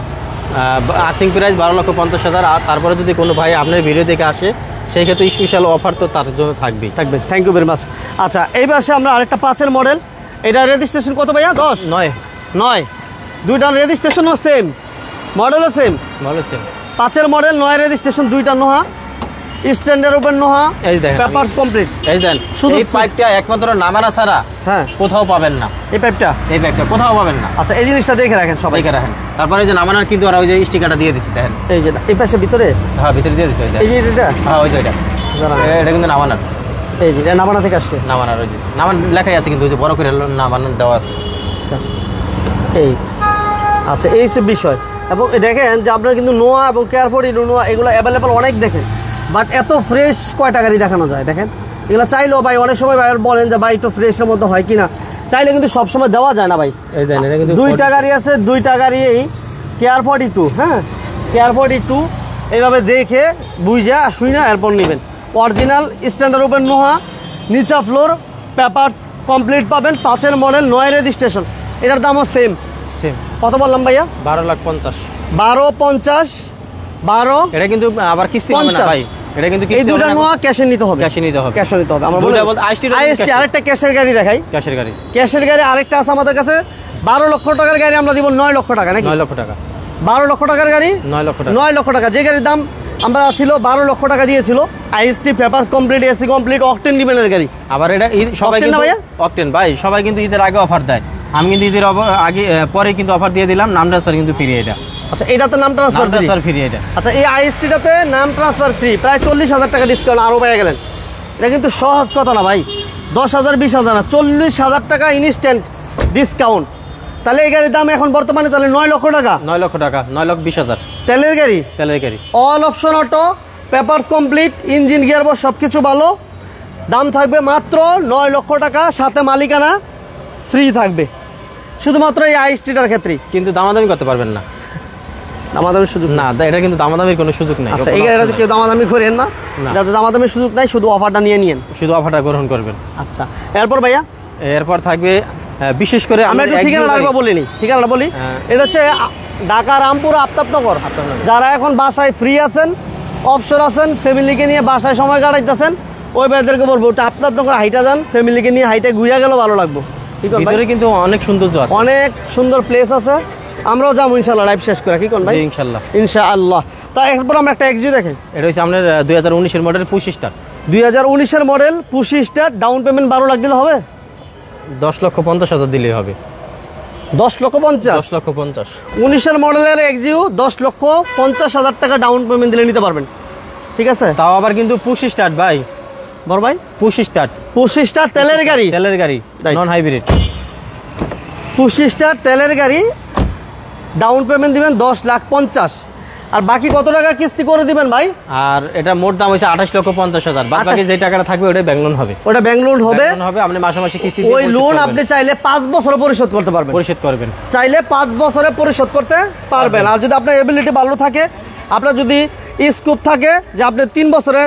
আর্থিং প্রাইস 12,50,000। আর তারপরে যদি কোনো ভাই আপনার ভিডিও দেখে আসে সেই ক্ষেত্রে স্পেশাল অফার তো তার জন্য থাকবে। Thank you very much. আচ্ছা এই পাশে আমরা আরেকটা 5-এর মডেল, এটা রেজিস্ট্রেশন কত ভাইয়া? 10 9 দুইটার রেজিস্ট্রেশনও সেম, মডেলও সেম। 5-এর মডেল 9 রেজিস্ট্রেশন, দুইটা নোহা, স্ট্যান্ডার্ড ওপেন নোহা, এই দেখেন পেপারস কমপ্লিট। এই দেন শুধু এই পাইপটা একমাত্র নামানা ছাড়া হ্যাঁ কোথাও পাবেন না। এই পাইপটা কোথাও পাবেন না। আচ্ছা এই জিনিসটা দেখে রাখেন, সবাই দেখে রাখেন। তারপরে যে নামানার কিন্তু আর ওই যে স্টিকারটা দিয়ে দিছি দেখেন, এই যে এই পাশে ভিতরে, হ্যাঁ ভিতরে দিয়ে দিছি। এই যে এটা, হ্যাঁ ওই যে এটা কিন্তু নামানার, এই যে এটা নামানা থেকে আসছে। নামানার ওই যে নামান লেখাই আছে কিন্তু ওই যে বড় করে নামানার দেওয়া আছে। আচ্ছা আচ্ছা এই সব বিষয়। এবং দেখেন যে আপনার কিন্তু নোয়া এবং কেয়ারফোর্ড নোয়া এগুলো অ্যাভেলেবল অনেক দেখেন, বাট এত ফ্রেশ কয়টা গাড়ি দেখানো যায় দেখেন। এগুলো চাইলেও ভাই অনেক সময় ভাই বলেন যে ভাই একটু ফ্রেশের মধ্যে হয় কিনা, চাইলে কিন্তু সবসময় দেওয়া যায় না ভাই। এই দেন এটা কিন্তু 2টা গাড়ি আছে, 2টা গাড়ি এই কেয়ারফোর্ড, হ্যাঁ কেয়ারফোর্ড এইভাবে দেখে বুঝা শুই না এরপর নেবেন। অরিজিনাল স্ট্যান্ডার্ড ওপেন নোহা, নিচা ফ্লোর, পেপারস কমপ্লিট পাবেন। 5-এর মডেল 9 রেজিস্ট্রেশন, এটার দামও সেম। কত বললাম ভাইয়া? 12,50,000। 12,50 12 এটা কিন্তু আবার কিস্তি হবে না ভাই, এটা কিন্তু এই দুটো নোয়া ক্যাশে নিতে হবে, ক্যাশে নিতে হবে। আমরা বলবো আইএসটি আরেকটা ক্যাশের গাড়ি দেখাই। ক্যাশের গাড়ি আরেকটা আছে আমাদের কাছে, 12 লক্ষ টাকার গাড়ি আমরা দিব 9 লক্ষ টাকা নাকি? 9 লক্ষ টাকা। 12 লক্ষ টাকার গাড়ি 9 লক্ষ টাকা। যে গাড়ির দাম আমরা ছিল 12 লক্ষ টাকা দিয়েছিল, IST papers complete, AC complete, octane ডিমেলের গাড়ি। আবার এটা সবাই কিন্তু অকটেন ভাই, সবাই কিন্তু ঈদের আগে অফার দেয়, আমি কিন্তু ঈদের আগে পরে কিন্তু অফার দিয়ে দিলাম, নাম ট্রান্সফার কিন্তু ফ্রি এটা। আচ্ছা এটাতে নাম ট্রান্সফার ফ্রি এটা। আচ্ছা এই আইএসটিটাতে নাম ট্রান্সফার ফ্রি, প্রায় 40,000 টাকা ডিসকাউন্ট আরও পেয়ে গেলেন। এটা কিন্তু সহজ কথা না ভাই, 10,000 20,000 না, 40,000 টাকা ইনস্ট্যান্ট ডিসকাউন্ট। তাহলে এই গাড়ির দাম এখন বর্তমানে তাহলে 9 লক্ষ টাকা। 9,20,000 তেলের গাড়ি, all option auto, papers complete, engine gearbox সবকিছু ভালো। দাম থাকবে মাত্র 9 লক্ষ টাকা, সাথে মালিকানা ফ্রি থাকবে শুধুমাত্র এই আইএসটিটার ক্ষেত্রে। কিন্তু দামাদামি করতে পারবেন না, দামাদামির সুযোগ না, এটা কিন্তু দামাদামির কোনো সুযোগ নেই। আচ্ছা এই গাড়িটাতে কেউ দামাদামি করেন না, যাতে দামাদামির সুযোগ নাই, শুধু অফারটা নিয়ে নিয়েন, শুধু অফারটা গ্রহণ করবেন। আচ্ছা এরপর ভাইয়া, এরপর থাকবে বিশেষ করে আমি একটু ঠিকানাটা বলিনি, ঠিকানাটা বলি। এটা হচ্ছে ঢাকা রামপুর আফতাবনগর। যারা এখন বাসায় ফ্রি আছেন, অবসর আছেন, ফ্যামিলিকে নিয়ে বাসায় সময় কাটাইতেছেন, ওই ভাইদেরকে বলবো ওটা আফতাবনগর হাইটা যান, ফ্যামিলিকে নিয়ে হাইটে ঘুরে গেলেও ভালো লাগবে। ভিতরে কিন্তু অনেক সৌন্দর্য আছে, অনেক সুন্দর প্লেস আছে, আমরাও যাবো ইনশাআল্লাহ লাইভ শেষ করে। কি কোন ভাই? ইনশাআল্লাহ। তা এরপর আমরা একটা এক্সিউ দেখেন, এটা হচ্ছে আমাদের 2019-এর মডেল পুশ স্টার। 2019-এর model push star, down payment 12 lakh দিলে হবে? 10,50,000 দিলেই হবে। 10,50,000 19-এর মডেলের এক্সিউ 10,50,000 টাকা ডাউন পেমেন্ট দিলে নিতে পারবেন, ঠিক আছে? তাও আবার কিন্তু পুশ স্টার্ট ভাই, বড় ভাই পুশ স্টার্ট তেলের গাড়ি, নন হাইব্রিড পুশ স্টার তেলের গাড়ি। ডাউন পেমেন্ট দিবেন 10,50,000, আর বাকি কত টাকা কিস্তি করে দিবেন ভাই? আর এটা মোট দাম হচ্ছে 28,50,000। বাকি যে টাকাটা থাকবে ওটা ব্যাংক লোন হবে, আপনি মাসে মাসে কিস্তি দিয়ে ওই লোন আপনি চাইলে 5 বছরে পরিশোধ করতে পারবেন, চাইলে 5 বছরে পরিশোধ করতে পারবেন। আর যদি আপনার এবিলিটি ভালো থাকে, আপনার যদি স্কোপ থাকে যে আপনি 3 বছরে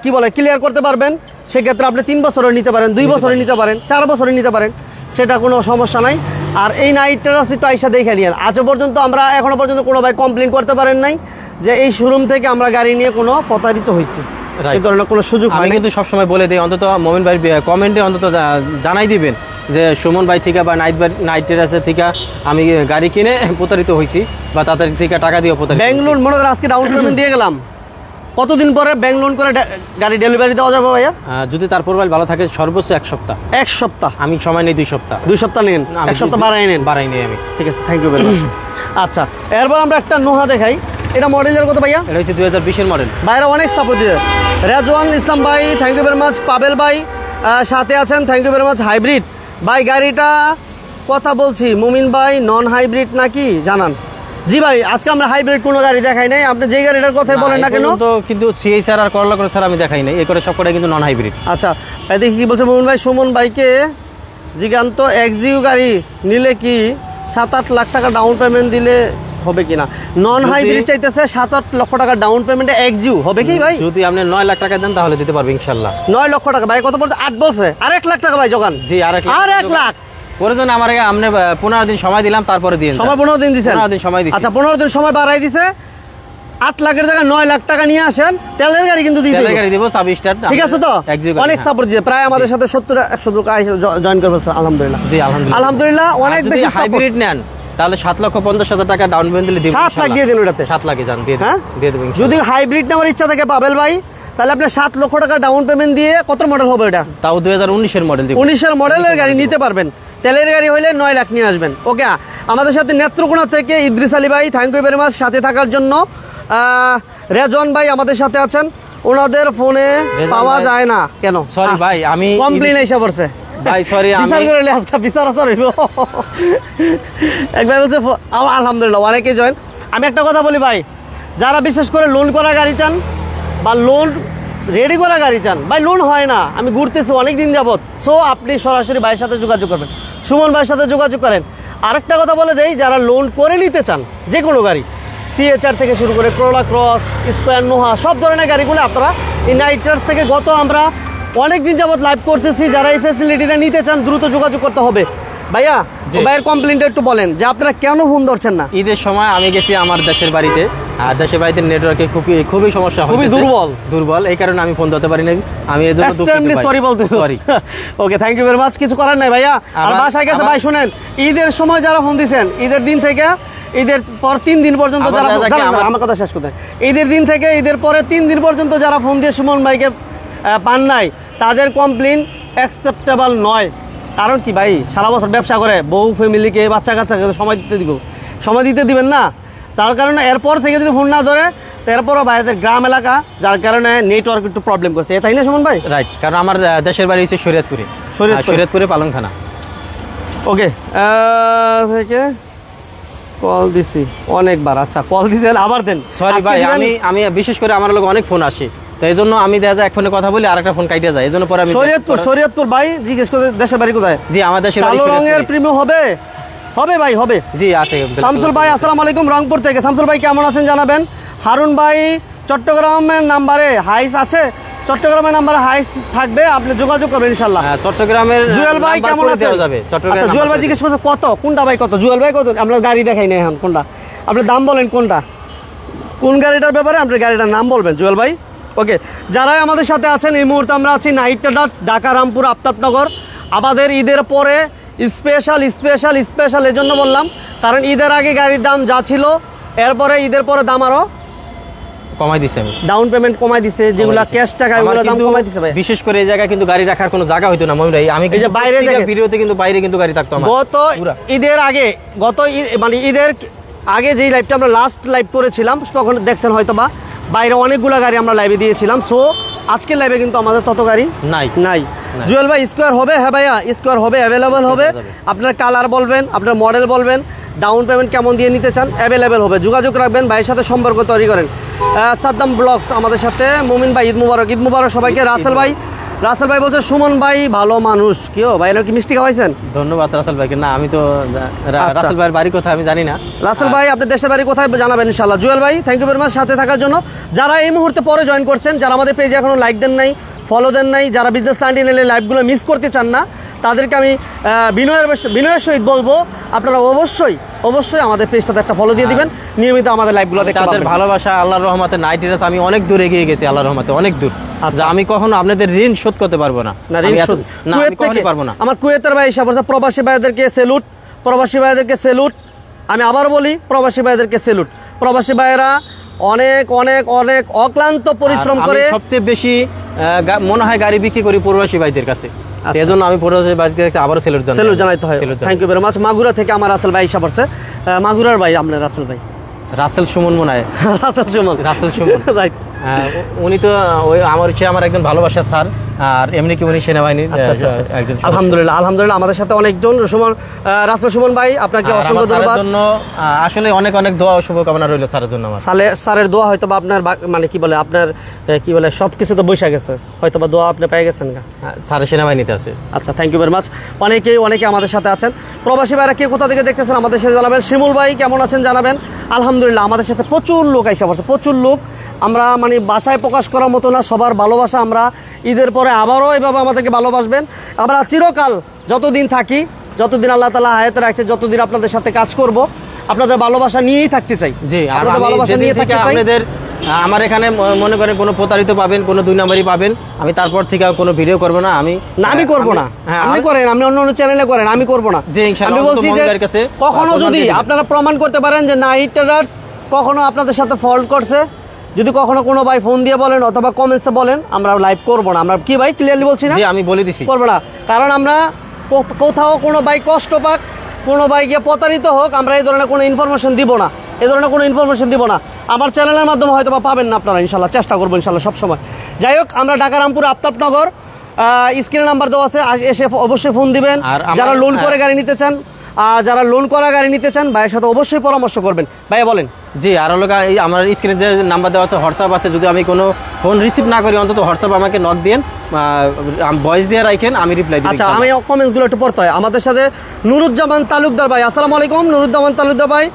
কি বলে ক্লিয়ার করতে পারবেন, সেক্ষেত্রে আপনি 3 বছরে নিতে পারেন, 2 বছরে নিতে পারেন, 4 বছরে নিতে পারেন, সেটা কোনো সমস্যা নাই। আর এই নাইট ট্রান্সিট আইসা দেখে নিয়েন, আজ পর্যন্ত আমরা এখনো পর্যন্ত কোনো ভাই কমপ্লেন করতে পারেন নাই যে এই শোরুম থেকে আমরা গাড়ি নিয়ে কোনো প্রতারিত হয়েছি, এই ধরনের কোনো সুযোগ হয়। আমি কিন্তু সবসময় বলে দিই, অন্তত মমিন ভাই কমেন্টে অন্তত জানাই দিবেন যে সুমন ভাই থেকে বা নাইট টেরাসের থেকে আমি গাড়ি কিনে প্রতারিত হয়েছি, বা তাদের থেকে টাকা দিয়ে প্রতারিত। ব্যাংক লোন মনে করেন আজকে ডাউন পেমেন্ট দিয়ে গেলাম, কতদিন পরে ব্যাংক লোন করে গাড়ি ডেলিভারি দেওয়া যাবে ভাইয়া? যদি তার প্রোফাইল ভালো থাকে সর্বোচ্চ 1 সপ্তাহ। 1 সপ্তাহ? আমি সময় নেই 2 সপ্তাহ। 2 সপ্তাহ নেন, 1 সপ্তাহ বাড়াই নেই আমি, ঠিক আছে, থ্যাংক ইউ ভেরি মাচ। আচ্ছা এরপর আমরা একটা নোহা দেখাই, এটা মডেলের কত ভাইয়া? এটা হচ্ছে 2020-এর মডেল। ভাইরা অনেক সাপোর্ট দিয়েছে, রেজওয়ান ইসলাম ভাই thank you very much, Pabel ভাই সাথে আছেন thank you very much. Hybrid ভাই গাড়িটা কথা বলছি, মুমিন ভাই নন হাইব্রিড নাকি জানান। জি ভাই আজকে আমরা হাইব্রিড কোনো গাড়ি দেখাই নাই, আপনি যে গাড়িটার কথাই বলেন না কেন, কিন্তু সিএসআর আর করলা করে স্যার আমি দেখাই নাই, এই করে সব করে কিন্তু নন হাইব্রিড। আচ্ছা দেখি কি বলছে মুমিন ভাই। সুমন ভাইকে জিগান্ত এক্সিউ গাড়ি নিলে কি 7-8 লাখ টাকা ডাউন পেমেন্ট দিলে হবে কিনা। নন হাইব্রিড চাইতেছে 7-8 লক্ষ টাকা ডাউন পেমেন্টে এক্সইউ হবে কি ভাই? যদি আপনি 9 লাখ টাকা দেন তাহলে দিতে পারবে ইনশাআল্লাহ। 9 লক্ষ টাকা ভাই কত বলছে? 8 বলছে, আর 1 লাখ টাকা ভাই জোগান। জি আর 1 লাখ পরে জন্য আমার আপনি 15 দিন সময় দিলাম, তারপরে দিন। সময় 15 দিন দিছেন? 15 দিন সময় দিছি। আচ্ছা 15 দিন সময় বাড়াই দিছে। 8 লাখের জায়গায় 9 লাখ টাকা নিয়ে আসেন, তেলের গাড়ি কিন্তু দিয়ে তেলের গাড়ি দিব 24 টা। ঠিক আছে তো? অনেক সাপোর্ট দিয়ে প্রায় আমাদের সাথে 70-100 লোক জয়েন করে ফেলছে আলহামদুলিল্লাহ। জি আলহামদুলিল্লাহ। আলহামদুলিল্লাহ অনেক বেশি হাইব্রিড নেন তাহলে 7,50,000 টাকা ডাউন পেমেন্ট দিলে দিব। 7 লাখ দিয়ে দিন ওটাতে। 7 লাখই জান দিয়ে দেব। যদি হাইব্রিড নেওয়ার ইচ্ছা থাকে পাবেল ভাই, তাহলে আপনি 7 লক্ষ টাকা ডাউন পেমেন্ট দিয়ে কত মডেল হবে এটা? তাও 2019 এর মডেল দিব। 19 এর মডেলের গাড়ি নিতে পারবেন। তেলের গাড়ি হইলে 9 লাখ নিয়ে আসবেন। ওকে, আমাদের সাথে নেত্রকোনা থেকে ইদ্রিস আলী ভাই, থ্যাংক ইউ ভেরি মাচ সাথে থাকার জন্য। রেজন ভাই আমাদের সাথে আছেন, ওনাদের ফোনে পাওয়া যায় না কেন? সরি ভাই, আমি কমপ্লেইন এসে পড়ছে ভাই, সরি আমি বিচার করে আজকে বিচার আসার হইব। এক ভাই বলছে আলহামদুলিল্লাহ অনেকে জয়েন। আমি একটা কথা বলি ভাই, যারা বিশেষ করে লোন করা গাড়ি চান বা লোন রেডি করা গাড়ি চান, ভাই লোন হয় না, আমি ঘুরতেছি অনেক দিন যাবত, সো আপনি সরাসরি ভাইয়ের সাথে যোগাযোগ করবেন, সুমন ভাইয়ের সাথে যোগাযোগ করেন। আরেকটা কথা বলে দেই, যারা লোন করে নিতে চান যে কোনো গাড়ি, CHR থেকে শুরু করে করোলা ক্রস, স্কোয়ার, নোহা, সব ধরনের গাড়িগুলো আপনারা এই নাইট্রাস থেকে আমরা অনেক দিন যাবত লাইভ করতেছি। যারা এই ফ্যাসিলিটিটা নিতে চান দ্রুত যোগাযোগ করতে হবে। ভাইয়া ভাইয়ের কমপ্লেইনটা একটু বলেন যে আপনারা কেন ফোন ধরছেন না? ঈদের সময় আমি গেছি আমার দেশের বাড়িতে, আর দেশের বাড়িতে নেটওয়ার্কে খুবই সমস্যা, খুবই দুর্বল, এই কারণে আমি ফোন ধরতে পারি না। আমি এর জন্য সরি বলতে sorry. Okay, thank you very much. কিছু করার নাই ভাইয়া। আর বাসায় গেছে ভাই, শুনেন, ঈদের সময় যারা ফোন দিয়েছেন, ঈদের দিন থেকে ঈদের পর 3 দিন পর্যন্ত যারা, আমার কথা শেষ করতে, ঈদের দিন থেকে ঈদের পরে 3 দিন পর্যন্ত যারা ফোন দিয়ে সুমন ভাইকে পান নাই, তাদের কমপ্লেইন অ্যাকসেপ্টেবল নয়। কারণ কি ভাই, সারা বছর ব্যবসা করে বউ ফ্যামিলিকে বাচ্চা কাচ্চাকে সময় দিতে দিবেন না। যার কারণে এরপর থেকে যদি ফোন না ধরে, এরপরও বাইরের গ্রাম এলাকা, যার কারণে নেটওয়ার্ক একটু প্রবলেম করছে, তাই না সুমন ভাই? রাইট, কারণ আমার দেশের বাড়ি হচ্ছে শরীয়তপুরে পালংখানা। ওকে, থেকে কল দিছি অনেকবার। আচ্ছা, কল দিছেন আবার দেন। সরি ভাই, আমি বিশেষ করে আমার লোক অনেক ফোন আসে, তো এই জন্য আমি দেখা যায় এক ফোনে কথা বলি আর একটা ফোন কাইটে যায়, এই জন্য পরে আমি শরীয়তপুর ভাই জিজ্ঞেস করে দেশের বাড়ি কোথায়? জি আমার দেশের বাড়ি কালো রঙের প্রিমিয়াম হবে ভাই, হবে। জি আছে। শামসুল ভাই আসসালামু আলাইকুম, রংপুর থেকে। শামসুল ভাই কেমন আছেন জানাবেন। হারুন ভাই চট্টগ্রামের নাম্বারে হাইস আছে, চট্টগ্রামের নাম্বারে হাইস থাকবে, আপনি যোগাযোগ করবেন ইনশাআল্লাহ। চট্টগ্রামের জুয়েল ভাই কেমন আছেন? আচ্ছা জুয়েল ভাই জিজ্ঞেস করছে কত, কোনটা ভাই কত? জুয়েল ভাই কত? আমরা গাড়ি দেখাই না এখন, কোনটা আপনি দাম বলেন, কোন গাড়িটার ব্যাপারে আপনি গাড়িটার নাম বলবেন জুয়েল ভাই। ওকে, যারাই আমাদের সাথে আছেন এই মুহূর্তে আমরা আছি নাইট ট্রেডার্স, ঢাকা রামপুর আফতাবনগর। আমাদের ঈদের পরে স্পেশাল এজন্য বললাম, কারণ ঈদের আগে গাড়ির দাম যা ছিল, এরপরে ঈদের পরে দাম আরো কমাই দিছে, ডাউন পেমেন্ট কমাই দিছে, যেগুলো ক্যাশ টাকা এগুলো দাম কমাই দিছে ভাই। বিশেষ করে এই জায়গায় কিন্তু গাড়ি রাখার কোনো জায়গা হইতো না মমিন ভাই। আমি কিন্তু বাইরে ভিডিওতে কিন্তু বাইরে কিন্তু গাড়ি থাকতো আমার। গত ঈদের আগে, মানে ঈদের আগে যেই লাইভটা আমরা লাস্ট লাইভ করেছিলাম, তখন দেখছেন হয়তো বা বাইরে অনেকগুলো গাড়ি আমরা লাইভে দিয়েছিলাম। সো আজকের লাইভে কিন্তু আমাদের তত গাড়ি নাই। জুয়েল ভাই স্কোয়ার হবে? হ্যাঁ ভাইয়া স্কোয়ার হবে, অ্যাভেলেবল হবে। আপনার কালার বলবেন, আপনার মডেল বলবেন, ডাউন পেমেন্ট কেমন দিয়ে নিতে চান, অ্যাভেলেবেল হবে। যোগাযোগ রাখবেন, ভাইয়ের সাথে সম্পর্ক তৈরি করেন। সাদ্দাম ব্লগস আমাদের সাথে, মুমিন ভাই ঈদ মুবারক সবাইকে। রাসেল ভাই বলছে সুমন ভাই ভালো মানুষ। কেউ ভাই কি মিষ্টি খাওয়াইছেন? ধন্যবাদ রাসেল ভাইকে। না আমি তো রাসেল ভাইয়ের বাড়ি কোথায় আমি জানি না। রাসেল ভাই আপনার দেশের বাড়ি কোথায় জানাবেন ইনশাআল্লাহ। জুয়েল ভাই থ্যাংক ইউ ভেরি মাচ সাথে থাকার জন্য। যারা এই মুহূর্তে পরে জয়েন করছেন, যারা আমাদের পেজে এখনো লাইক দেন নাই, ফলো দেন নাই, যারা বিজনেস লাইনে লাইভগুলো মিস করতে চান না, তাদেরকে আমি বিনয়ের সহিত বলবো, আপনারা অবশ্যই আমাদের পেজের সাথে একটা ফলো দিয়ে দিবেন, নিয়মিত আমাদের লাইভগুলো দেখতে পাবেন। তাদের ভালোবাসা আল্লাহর রহমতে নাইট রাইডার্স আমি অনেক দূর এগিয়ে গেছি, আল্লাহর রহমতে অনেক দূর। আচ্ছা, আমি কখনো আপনাদের ঋণ শোধ করতে পারবো না, আমি কখনোই পারবো না। আমার কুয়েতের ভাই হিসাব করছে, প্রবাসী ভাইদেরকে স্যালুট। আমি আবার বলি, প্রবাসী ভাইদেরকে স্যালুট। প্রবাসী ভাইয়েরা অনেক অক্লান্ত পরিশ্রম করে। সবচেয়ে বেশি মনে হয় গাড়ি বিক্রি করি প্রবাসী ভাইদের কাছে, এজন্য আমি প্রবাসী ভাইদের আবারও স্যালুট জানাইতে হয়। Thank you very much. Magura থেকে আমার রাসেল ভাই হিসাব করছে। মাগুরার ভাই আপনার রাসেল ভাই, রাসেল সুমন মনে হয়। রাসেল সুমন রাইট। উনি তো আমার একজন ভালোবাসা স্যার, আর এমনি কি উনি সেনাবাহিনীর একজন। আলহামদুলিল্লাহ আমাদের সাথে অনেকজন। রাসেল সুমন ভাই আপনাকে অসংখ্য ধন্যবাদ। আসলে অনেক দোয়া ও শুভকামনা রইল স্যারের জন্য। স্যারের দোয়া হয়তো বা আপনার মানে কি বলে, আপনার কি বলে সবকিছু তো বসে গেছে, হয়তো বা দোয়া আপনি পেয়ে গেছেন। স্যারের সেনাবাহিনীতে আছে। আচ্ছা, থ্যাংক ইউ ভেরি মাচ। অনেকে আমাদের সাথে আছেন। প্রবাসী ভাইরা কে কোথা থেকে দেখতেছেন আমাদের সাথে জানাবেন। শিমুল ভাই কেমন আছেন জানাবেন। আলহামদুলিল্লাহ আমাদের সাথে প্রচুর লোক আইসা পড়ছে, প্রচুর লোক। আমরা মানে বাসায় প্রকাশ করার মতো না, সবার ভালোবাসা। আমরা ঈদের পরে আবারও এভাবে আমাদেরকে ভালোবাসবেন। আমরা চিরকাল যতদিন থাকি, যতদিন আল্লাহ তাআলা হায়াতে রাখছে, যতদিন আপনাদের সাথে কাজ করব, আপনাদের ভালোবাসা নিয়েই থাকতে চাই। জি, আপনাদের ভালোবাসা নিয়ে থাকতে চাই। আপনাদের আমার এখানে মনে করেন কোনো প্রতারিত পাবেন, কোনো 2 নাম্বারই পাবেন, আমি তারপর থেকে কোনো ভিডিও করব না। আমি করব না, আপনি করেন, আপনি অন্য চ্যানেলে করেন, আমি করব না। আমি বলছি যে কখনো যদি আপনারা প্রমাণ করতে পারেন যে নাইট ট্রেডার্স কখনো আপনাদের সাথে ফল্ট করছে, যদি কখনো কোনো ভাই ফোন দিয়ে বলেন অথবা কমেন্টসে বলেন, আমরা লাইভ করব না। আমরা কি ভাই ক্লিয়ারলি বলছি না? জি, আমি বলে দিছি করব না, কারণ আমরা কোথাও কোনো ভাই কষ্ট পাক, কোনো ভাই গিয়ে প্রতারিত হোক, আমরা এই ধরনের কোনো ইনফরমেশন দিব না, এই ধরনের কোনো ইনফরমেশন দিব না। আমার চ্যানেলের মাধ্যমে হয়তো বা পাবেন না আপনারা, ইনশাল্লাহ চেষ্টা করবো ইনশাল্লাহ সবসময়। যাই হোক, আমরা ঢাকা রামপুর আফতাবনগর, স্ক্রিনে নাম্বার দেওয়া আছে, এসে অবশ্যই ফোন দিবেন। যারা লোন করে গাড়ি নিতে চান, যারা লোন করা গাড়ি নিতে চান, ভাইয়ের সাথে অবশ্যই পরামর্শ করবেন। ভাইয়া বলেন। জি, আরো লোক আমার স্ক্রিনে যে নাম্বার দেওয়া আছে, হোয়াটসঅ্যাপ আছে, যদি আমি কোনো ফোন রিসিভ না করি অন্তত হোয়াটসঅ্যাপ আমাকে নক দিন, ভয়েস দিয়ে রাখেন, আমি রিপ্লাই দিই। আচ্ছা, আমি কমেন্টসগুলো একটু পড়তে হয়। আমাদের সাথে নুরুজ্জামান তালুকদার ভাই, আসসালামু আলাইকুম। নুরুজ্জামান তালুকদার ভাই,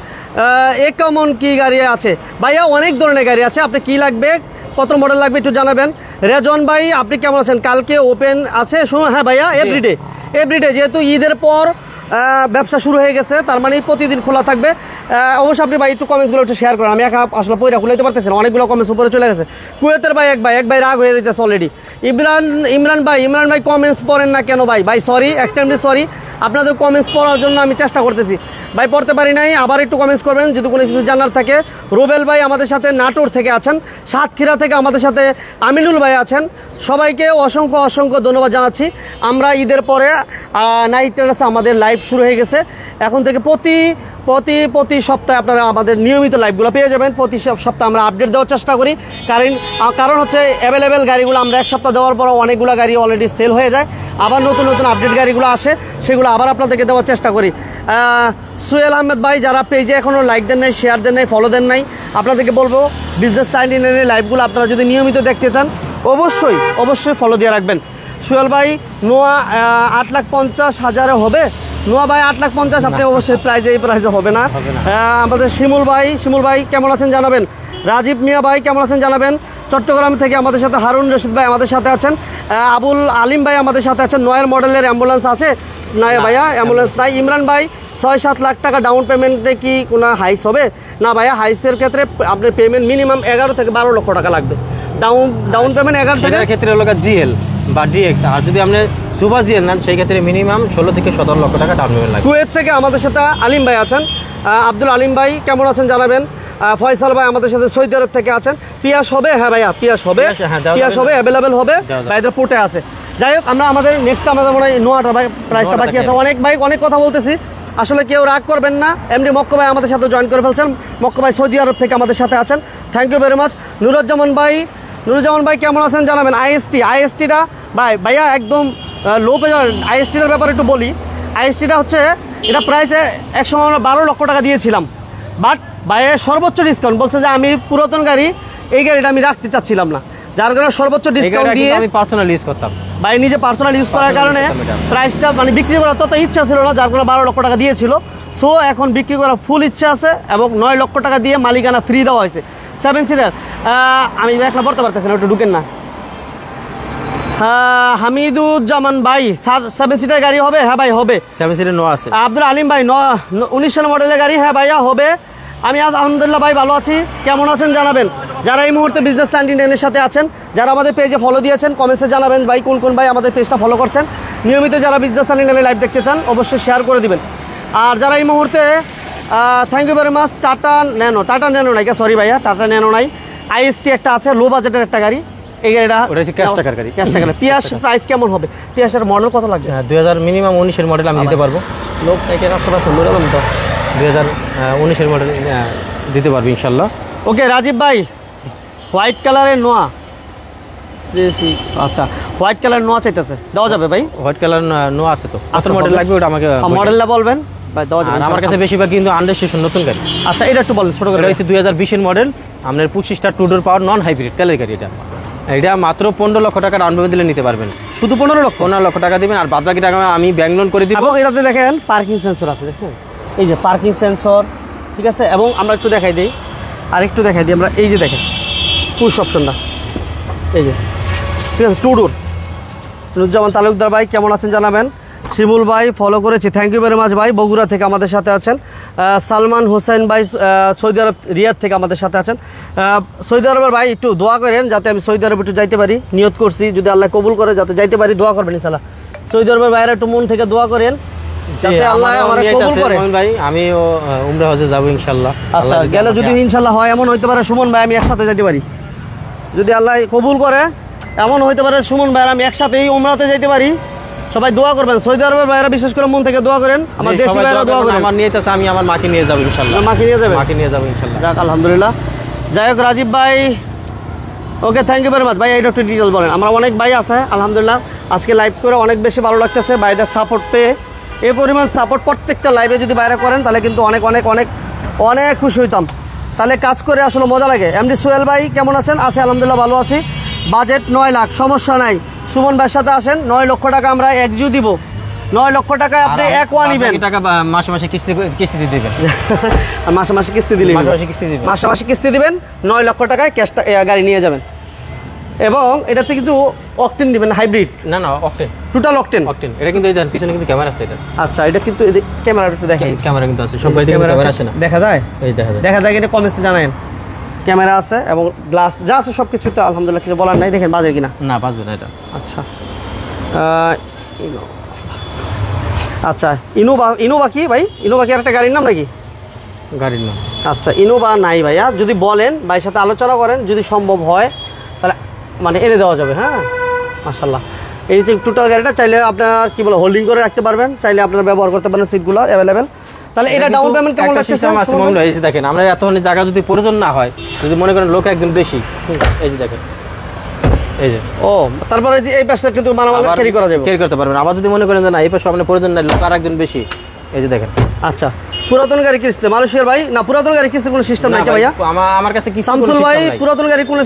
কেমন কি গাড়ি আছে? ভাইয়া অনেক ধরনের গাড়ি আছে, আপনি কি লাগবে, কত মডেল লাগবে একটু জানাবেন। রেজন ভাই, আপনি কেমন আছেন? কালকে ওপেন আছে? হ্যাঁ ভাইয়া, এভরিডে, যেহেতু ঈদের পর ব্যবসা শুরু হয়ে গেছে, তার মানে প্রতিদিন খোলা থাকবে। অবশ্যই আপনি ভাই একটু কমেন্টসগুলো একটু শেয়ার করেন, আমি একা আসলে পয়রা খুলাইতে পারতেছি না, অনেকগুলো কমেন্টস উপরে চলে গেছে। কুয়েতের ভাই এক ভাই রাগ হয়ে যেতেছে অলরেডি। ইমরান ভাই কমেন্টস পড়েন না কেন ভাই সরি, এক্সট্রিমলি সরি। আপনাদের কমেন্টস পড়ার জন্য আমি চেষ্টা করতেছি ভাই, পড়তে পারি নাই, আবার একটু কমেন্টস করবেন যদি কোনো কিছু জানার থাকে। রুবেল ভাই আমাদের সাথে নাটোর থেকে আছেন, সাতক্ষীরা থেকে আমাদের সাথে আমিনুল ভাই আছেন। সবাইকে অসংখ্য ধন্যবাদ জানাচ্ছি। আমরা ঈদের পরে নাইট ট্রেডার্সে আমাদের লাইভ শুরু হয়ে গেছে। এখন থেকে প্রতি সপ্তাহে আপনারা আমাদের নিয়মিত লাইভগুলো পেয়ে যাবেন। প্রতি সপ্তাহে আমরা আপডেট দেওয়ার চেষ্টা করি, কারণ হচ্ছে অ্যাভেলেবেল গাড়িগুলো আমরা এক সপ্তাহ দেওয়ার পর অনেকগুলো গাড়ি অলরেডি সেল হয়ে যায়, আবার নতুন আপডেট গাড়িগুলো আসে, সেগুলো আবার আপনাদেরকে দেওয়ার চেষ্টা করি। সুহেল আহমেদ ভাই, যারা পেজে এখনও লাইক দেন নাই, শেয়ার দেন নাই, ফলো দেন নাই, আপনাদেরকে বলবো বিজনেস 99 লাইভগুলো আপনারা যদি নিয়মিত দেখতে চান অবশ্যই ফলো দিয়ে রাখবেন। সুহেল ভাই, নোয়া 8,50,000 হবে? নোয়া ভাই 8,50,000 আপনি অবশ্যই এই প্রাইজে হবে না। আমাদের শিমুল ভাই কেমন আছেন জানাবেন। রাজীব মিয়া ভাই কেমন আছেন জানাবেন। চট্টগ্রাম থেকে আমাদের সাথে হারুন রশিদ ভাই আমাদের সাথে আছেন। আবুল আলিম ভাই আমাদের সাথে আছেন। 9 মডেলের অ্যাম্বুলেন্স আছে না ভাইয়া? অ্যাম্বুলেন্স নাই। ইমরান ভাই, 6-7 লাখ টাকা ডাউন পেমেন্টে কি কোনো হাইস হবে? না ভাইয়া, হাইসের ক্ষেত্রে আপনার পেমেন্ট মিনিমাম 11 থেকে 12 লক্ষ টাকা লাগবে। ডাউন পেমেন্ট 11 টাকার ক্ষেত্রে হলো জিএল বা ডিএক্স, আর যদি আপনি সুপার জিএল নেন সেই ক্ষেত্রে মিনিমাম 16 থেকে 17 লক্ষ টাকা ডাউন পেমেন্ট লাগবে। কুয়েত থেকে আমাদের সাথে আলিম ভাই আছেন। আব্দুল আলিম ভাই কেমন আছেন জানাবেন। ফয়সাল ভাই আমাদের সাথে সৌদি আরব থেকে আছেন। পিয়াস হবে? হ্যাঁ ভাইয়া, পিয়াস হবে, অ্যাভেলেবেল হবে, ভাইদের পোর্টে আছে। যাই হোক, আমরা আমাদের নেক্সট আমাদের মনে হয় নোয়াটা ভাই প্রাইসটা বাকি আছে। অনেক কথা বলতেছি, আসলে কেউ রাগ করবেন না। এমনি মক্কা ভাই আমাদের সাথে জয়েন করে ফেলছেন। মক্কা ভাই সৌদি আরব থেকে আমাদের সাথে আছেন, thank you very much. Nuruzzaman ভাই কেমন আছেন জানাবেন। আইএসটিটা ভাইয়া একদম লো পেজার। আইএসটিটার ব্যাপারে একটু বলি। আইএসটিটা হচ্ছে, এটা প্রাইসে একসময় আমরা 12 লক্ষ টাকা দিয়েছিলাম, বাট ভাইয়ের সর্বোচ্চ ডিসকাউন্ট বলছে যে আমি পুরাতন গাড়ি, এই গাড়িটা আমি রাখতে চাচ্ছিলাম না, যার কারণে সর্বোচ্চ ডিসকাউন্ট দিয়ে আমি পার্সোনাল ইউজ করতাম। ভাই নিজে পার্সোনাল ইউজ করার কারণে প্রাইসটা মানে বিক্রি করার তত ইচ্ছা ছিল না, যার কারণে 12 লক্ষ টাকা দিয়েছিল। সো এখন বিক্রি করার ফুল ইচ্ছা আছে এবং 9 লক্ষ টাকা দিয়ে মালিকানা ফ্রি দেওয়া হয়েছে। 7 সিটার আমি একলা পড়তে পারতেছি না, একটু ঢুকেন না। হামিদুজ্জামান ভাই, 7 সিটার গাড়ি হবে? হ্যাঁ ভাই হবে, 7 সিটার নোয়া আছে। আব্দুল আলিম ভাই, 19 মডেলের গাড়ি? হ্যাঁ ভাইয়া হবে। আমি আজ আলহামদুলিল্লাহ ভাই ভালো আছি, কেমন আছেন জানাবেন। যারা এই মুহূর্তে বিজনেস 99 সাথে আছেন, যারা আমাদের পেজে ফলো দিয়েছেন, কমেন্টসে জানাবেন ভাই কোন ভাই আমাদের পেজটা ফলো করছেন। নিয়মিত যারা বিজনেস 99 লাইভ দেখতে চান অবশ্যই শেয়ার করে দিবেন। আর যারা এই মুহূর্তে thank you very much. Tata Nano নাই, সরি ভাইয়া, টাটা ন্যানো নাই। আইএসটি একটা আছে, লো বাজেটের একটা গাড়ি। এই গাড়িটা ক্যাশ টাকার গাড়ি। পিয়াস প্রাইস কেমন হবে? পিয়াসের মডেল কত লাগবে? 2000 মিনিমাম 19-এর মডেল আমি দিতে পারবো। লোক এখানে আশেপাশে লোক তো 2019-এর মডেল দিতে পারবো ইনশাল্লাহ। ওকে রাজীব ভাই, হোয়াইট কালারের নোয়া, আচ্ছা হোয়াইট কালার নোয়া চাইতেছে, দেওয়া যাবে ভাই? হোয়াইট কালার নোয়া আছে তো, আসল মডেল লাগবে ওটা আমাকে মডেলটা বলবেন ভাই, দেওয়া যাবে। আমার কাছে বেশিরভাগ কিন্তু আনরেজিস্ট্রেশন নতুন গাড়ি। আচ্ছা এটা একটু বলেন, ছোট গাড়ি হচ্ছে 2020-এর মডেল, আপনার 25 টু ডোর পাওয়ার নন হাইব্রিড তেলের গাড়ি। এটা মাত্র 15 লক্ষ টাকা ডাউন পেমেন্ট দিলে নিতে পারবেন। শুধু 15 লক্ষ টাকা দিবেন, আর বাদ বাকি টাকা আমি ব্যাংক লোন করে দিব। এবং এটাতে দেখেন পার্কিং সেন্সর আছে, দেখছেন? এই যে পার্কিং সেন্সর, ঠিক আছে। এবং আমরা একটু দেখাই দিই, আরেকটু দেখাই দিই আমরা, এই যে দেখেন পুশ অপশনটা, এই যে ঠিক আছে, টু ডোর। নুরুজ্জামান তালুকদার ভাই কেমন আছেন জানাবেন। শিমুল ভাই ফলো করেছি, থ্যাংক ইউ ভেরি মাচ ভাই, বগুড়া থেকে আমাদের সাথে আছেন। সালমান হোসেন ভাই সৌদি আরব রিয়াদ থেকে আমাদের সাথে আছেন। সৌদি আরবের ভাই একটু দোয়া করেন যাতে আমি সৌদি আরবে একটু যাইতে পারি, নিয়ত করছি যদি আল্লাহ কবুল করে যাতে যাইতে পারি, দোয়া করবেন ইনশাআল্লাহ। সৌদি আরবের বাইরে একটু মন থেকে দোয়া করেন যাতে আল্লাহ আমারে কবুল করে। ভাই আমিও উমরা হজে যাব ইনশাআল্লাহ। আচ্ছা গেলে যদি ইনশাআল্লাহ হয়, এমন হইতে পারে সুমন ভাই আমি একসাথে যাইতে পারি, যদি আল্লাহ কবুল করে এমন হইতে পারে সুমন ভাই আমি একসাথেই উমরাতে যাইতে পারি। সবাই দোয়া করবেন, সৌদি আরবের ভাইরা বিশেষ করে মন থেকে দোয়া করেন, আমার দেশি ভাইরা দোয়া করেন। আমার নিয়ে আছে, আমি আমার মাকে নিয়ে যাব ইনশাআল্লাহ। মাকে নিয়ে যাবেন? মাকে নিয়ে যাব ইনশাআল্লাহ। যাক আলহামদুলিল্লাহ। যাই হোক রাজীব ভাই okay thank you very much ভাই, এইটা একটু ডিটেল বলেন। আমরা অনেক ভাই আছে আলহামদুলিল্লাহ, আজকে লাইভ করে অনেক বেশি ভালো লাগতেছে, ভাইদের সাপোর্ট পেয়ে। এই পরিমাণ সাপোর্ট প্রত্যেকটা লাইভে যদি বাইরে করেন তাহলে কিন্তু অনেক অনেক অনেক অনেক খুশি হইতাম, তাহলে কাজ করে আসলে মজা লাগে। এমডি সোহেল ভাই কেমন আছেন? আছি আলহামদুলিল্লাহ ভালো আছি। বাজেট 9 লাখ, সমস্যা নাই, সুমন ভাইয়ের সাথে আসেন। 9 লক্ষ টাকা আমরা একজিও দিব, 9 লক্ষ টাকায় আপনি এক ওয়ান নিবেন। টাকা মাসে মাসে কিস্তি দিবেন। মাসে মাসে কিস্তি দিলেন, মাসে মাসে কিস্তি দিবেন, 9 লক্ষ টাকায় ক্যাশ গাড়ি নিয়ে যাবেন। এবং এটাতে কিন্তু অকটেন দিবেন, হাইব্রিড না না অকটেন, টোটাল অকটেন। এটা কিন্তু এই দেখেন পিছনে কিন্তু ক্যামেরা আছে এটা। আচ্ছা এটা কিন্তু ক্যামেরাটা একটু দেখেন, ক্যামেরা কিন্তু আছে, সব গাড়িতে ক্যামেরা আছে না, দেখা যায়? এই দেখা যায় এটা কমেন্টসে জানাবেন। ক্যামেরা আছে এবং গ্লাস যা আছে সবকিছু তো আলহামদুলিল্লাহ, কিছু বলার নাই। দেখেন বাজে কিনা? না বাজবে না এটা। আচ্ছা আচ্ছা ইনোভা কি ভাই? ইনোভা কি একটা গাড়ির নাম নাকি? গাড়ির নাম। আচ্ছা ইনোভা নাই ভাইয়া, যদি বলেন ভাইয়ের সাথে আলোচনা করেন, যদি সম্ভব হয় তাহলে মানে এনে দেওয়া যাবে। হ্যাঁ মাশাআল্লাহ। এই যে টোটাল গাড়িটা চাইলে আপনার কি বলে হোল্ডিং করে রাখতে পারবেন, চাইলে আপনারা ব্যবহার করতে পারেন, সিটগুলো অ্যাভেলেবেল। তাহলে এটা ডাউন পেমেন্ট কেমন লাগতেছে? এই যে দেখেন আমরা এতখানি জায়গা যদি প্রয়োজন না হয়, যদি মনে করেন লোক একদম বেশি, এই যে দেখেন এই যে, ও তারপরে এই পাশে কিন্তু মালামাল ক্যারি করা যাবে, ক্যারি করতে পারবেন। আবার যদি মনে করেন যে না এই পাশে আপনার প্রয়োজন নাই, লোক আর একজন বেশি, এই যে দেখেন। আচ্ছা পুরাতন গাড়ি কিস্তি মালয়েশিয়ার ভাই? না পুরাতন গাড়ি কিস্তির কোনো সিস্টেম নাই ভাইয়া আমার কাছে। শামসুল ভাই পুরাতন গাড়ি কোনো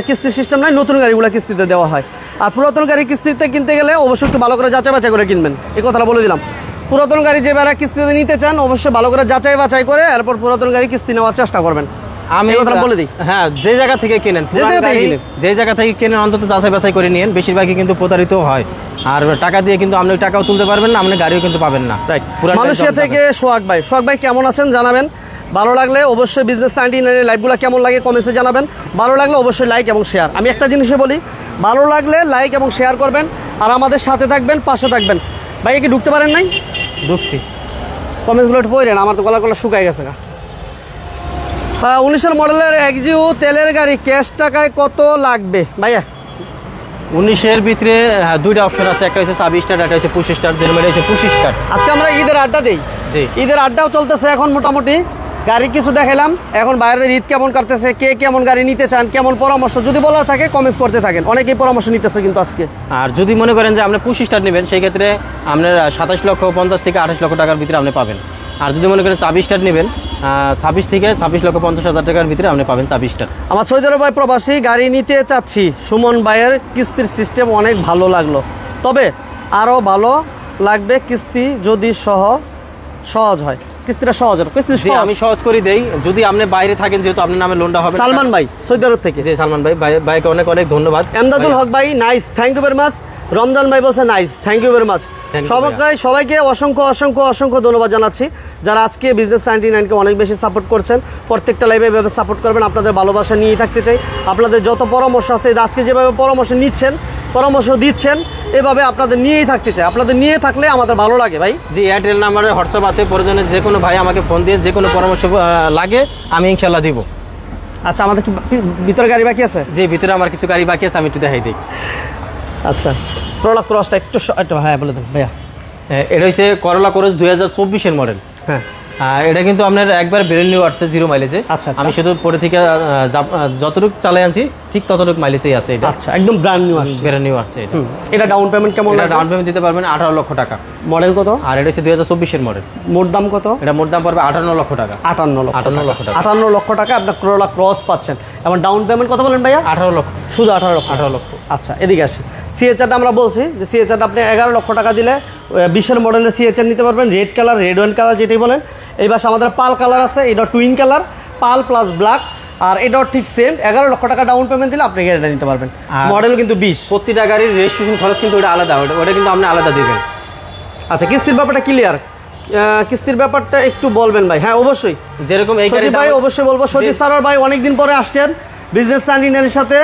কিস্তির সিস্টেম নাই, নতুন গাড়িগুলো কিস্তিতে দেওয়া হয়। আর পুরাতন গাড়ি কিস্তিতে কিনতে গেলে অবশ্যই একটু ভালো করে যাচাই বাছাই করে কিনবেন, এই কথাটা বলে দিলাম। পুরাতন গাড়ি যে বেড়া কিস্তিতে নিতে চান অবশ্যই ভালো করে যাচাই বাছাই করে এরপর পুরাতন গাড়ি কিস্তি নেওয়ার চেষ্টা করবেন। আমি কথা বলে দিই, হ্যাঁ যে জায়গা থেকে কেনেন, যে জায়গা থেকে কেনেন অন্তত যাচাই বাছাই করে নিন। বেশিরভাগই কিন্তু প্রতারিত হয়, আর টাকা দিয়ে কিন্তু আপনি টাকাও তুলতে পারবেন না, আপনি গাড়িও কিন্তু পাবেন না। মালয়েশিয়া থেকে সোহাগ ভাই কেমন আছেন জানাবেন। ভালো লাগলে অবশ্যই বিজনেস 99 লাইভগুলো কেমন লাগে কমেন্টসে জানাবেন। ভালো লাগলে অবশ্যই লাইক এবং শেয়ার। আমি একটা জিনিসই বলি, ভালো লাগলে লাইক এবং শেয়ার করবেন, আর আমাদের সাথে থাকবেন, পাশে থাকবেন। ভাই কি ঢুকতে পারেন নাই? ঢুকছি, কমেন্টসগুলো একটু পড়েন, আমার তো গলা শুকায় গেছে। 19 মডেলের এক্সিও তেলের গাড়ি ক্যাশ টাকায় কত লাগবে ভাইয়া? 19-এর ভিতরে দুইটা অপশন আছে, একটা হচ্ছে 26 স্টার, একটা হচ্ছে 25 স্টার, যেটা হচ্ছে 25 স্টার। আজকে আমরা ঈদের আড্ডা দেই, ঈদের আড্ডাও চলতেছে এখন মোটামুটি। গাড়ি কিছু দেখাইলাম, এখন বাইরের ঈদ কেমন কাটতেছে, কে কেমন গাড়ি নিতে চান, কেমন পরামর্শ যদি বলা থাকে কমেন্টস করতে থাকেন, অনেকেই পরামর্শ নিতেছে কিন্তু আজকে। আর যদি মনে করেন যে আপনি 25 স্টার নেবেন, সেই ক্ষেত্রে আপনার 27,50,000 থেকে 28 লক্ষ টাকার ভিতরে আপনি পাবেন। আর যদি মনে করেন 24 স্টার নেবেন, 26 থেকে 26,50,000 টাকার ভিতরে আপনি পাবেন 24 স্টার। আমার সৌদি আরব ভাই প্রবাসী, গাড়ি নিতে চাচ্ছি। সুমন ভাইয়ের কিস্তির সিস্টেম অনেক ভালো লাগলো, তবে আরও ভালো লাগবে কিস্তি যদি সহজ হয়। কিস্তিটা সহজ হবে, কিস্তি আমি সহজ করে দেই যদি আপনি বাইরে থাকেন, যেহেতু আপনার নামে লোনটা হবে। সালমান ভাই সৌদি আরব থেকে। জি সালমান ভাইকে অনেক অনেক ধন্যবাদ। এমদাদুল হক ভাই nice, thank you very much. Ramzan ভাই বলছে nice, thank you very much. সবাইকে অসংখ্য অসংখ্য অসংখ্য ধন্যবাদ জানাচ্ছি যারা আজকে বিজনেস 99-কে অনেক বেশি সাপোর্ট করছেন। প্রত্যেকটা লাইভে এভাবে সাপোর্ট করবেন, আপনাদের ভালোবাসা নিয়েই থাকতে চাই। আপনাদের যত পরামর্শ আছে, আজকে যেভাবে পরামর্শ নিচ্ছেন, পরামর্শ দিচ্ছেন, এভাবে আপনাদের নিয়েই থাকতে চাই। আপনাদের নিয়ে থাকলে আমাদের ভালো লাগে ভাই। জি এয়ারটেল নাম্বারে হোয়াটসঅ্যাপ আছে, প্রয়োজনে যে কোনো ভাই আমাকে ফোন দিয়ে যে কোনো পরামর্শ লাগে আমি ইনশাল্লাহ দিব। আচ্ছা আমাদের কি ভিতরে গাড়ি বাকি আছে? জি ভিতরে আমার কিছু গাড়ি বাকি আছে, আমি একটু দেখাই দিই। আচ্ছা করলা ক্রসটা একটু হ্যাঁ বলে দেন ভাইয়া। এটা হচ্ছে করলা ক্রস 2024-এর মডেল। হ্যাঁ এটা কিন্তু আপনার একবার ব্র্যান্ড নিউ আসছে, 0 মাইলেজে। আচ্ছা আমি শুধু পরে থেকে যতটুকু চালাই আনছি ঠিক ততটুকু মাইলেজেই আছে এটা। আচ্ছা একদম ব্র্যান্ড নিউ আসছে এটা। এটা ডাউন পেমেন্ট কেমন? এটা ডাউন পেমেন্ট দিতে পারবেন 18 লক্ষ টাকা। মডেল কত? আর এটা হচ্ছে 2024-এর মডেল। মোট দাম কত? এটা মোট দাম পড়বে 58 লক্ষ টাকা। 58 লক্ষ টাকা। 58 লক্ষ টাকা আপনার করলা ক্রস পাচ্ছেন। এবং ডাউন পেমেন্ট কত বলেন ভাইয়া? 18 লক্ষ। শুধু 18 লক্ষ। আচ্ছা এদিকে আসি। সিএচআরটা আমরা বলছি যে সিএচআরটা আপনি 11 লক্ষ টাকা দিলে 20-এর মডেলের সিএচআর নিতে পারবেন। Red colour, red wine colour যেটাই বলেন, এই পাশে আমাদের পাল কালার আছে, এটা টুইন কালার, পাল প্লাস ব্ল্যাক। আর এটাও ঠিক সেম, 11 লক্ষ টাকা ডাউন পেমেন্ট দিলে আপনি গাড়িটা নিতে পারবেন। মডেল কিন্তু 20। প্রতিটা গাড়ির রেজিস্ট্রেশন খরচ কিন্তু ওটা আলাদা, ওটা কিন্তু আপনি আলাদা দিবেন। আচ্ছা, কিস্তির ব্যাপারটা ক্লিয়ার? কিস্তির ব্যাপারটা একটু বলবেন ভাই। হ্যাঁ অবশ্যই, যেরকম এই গাড়ি ভাই অবশ্যই বলবো। সজিব সারোয়ার ভাই অনেকদিন পরে আসছেন বিজনেস চ্যানেলের সাথে,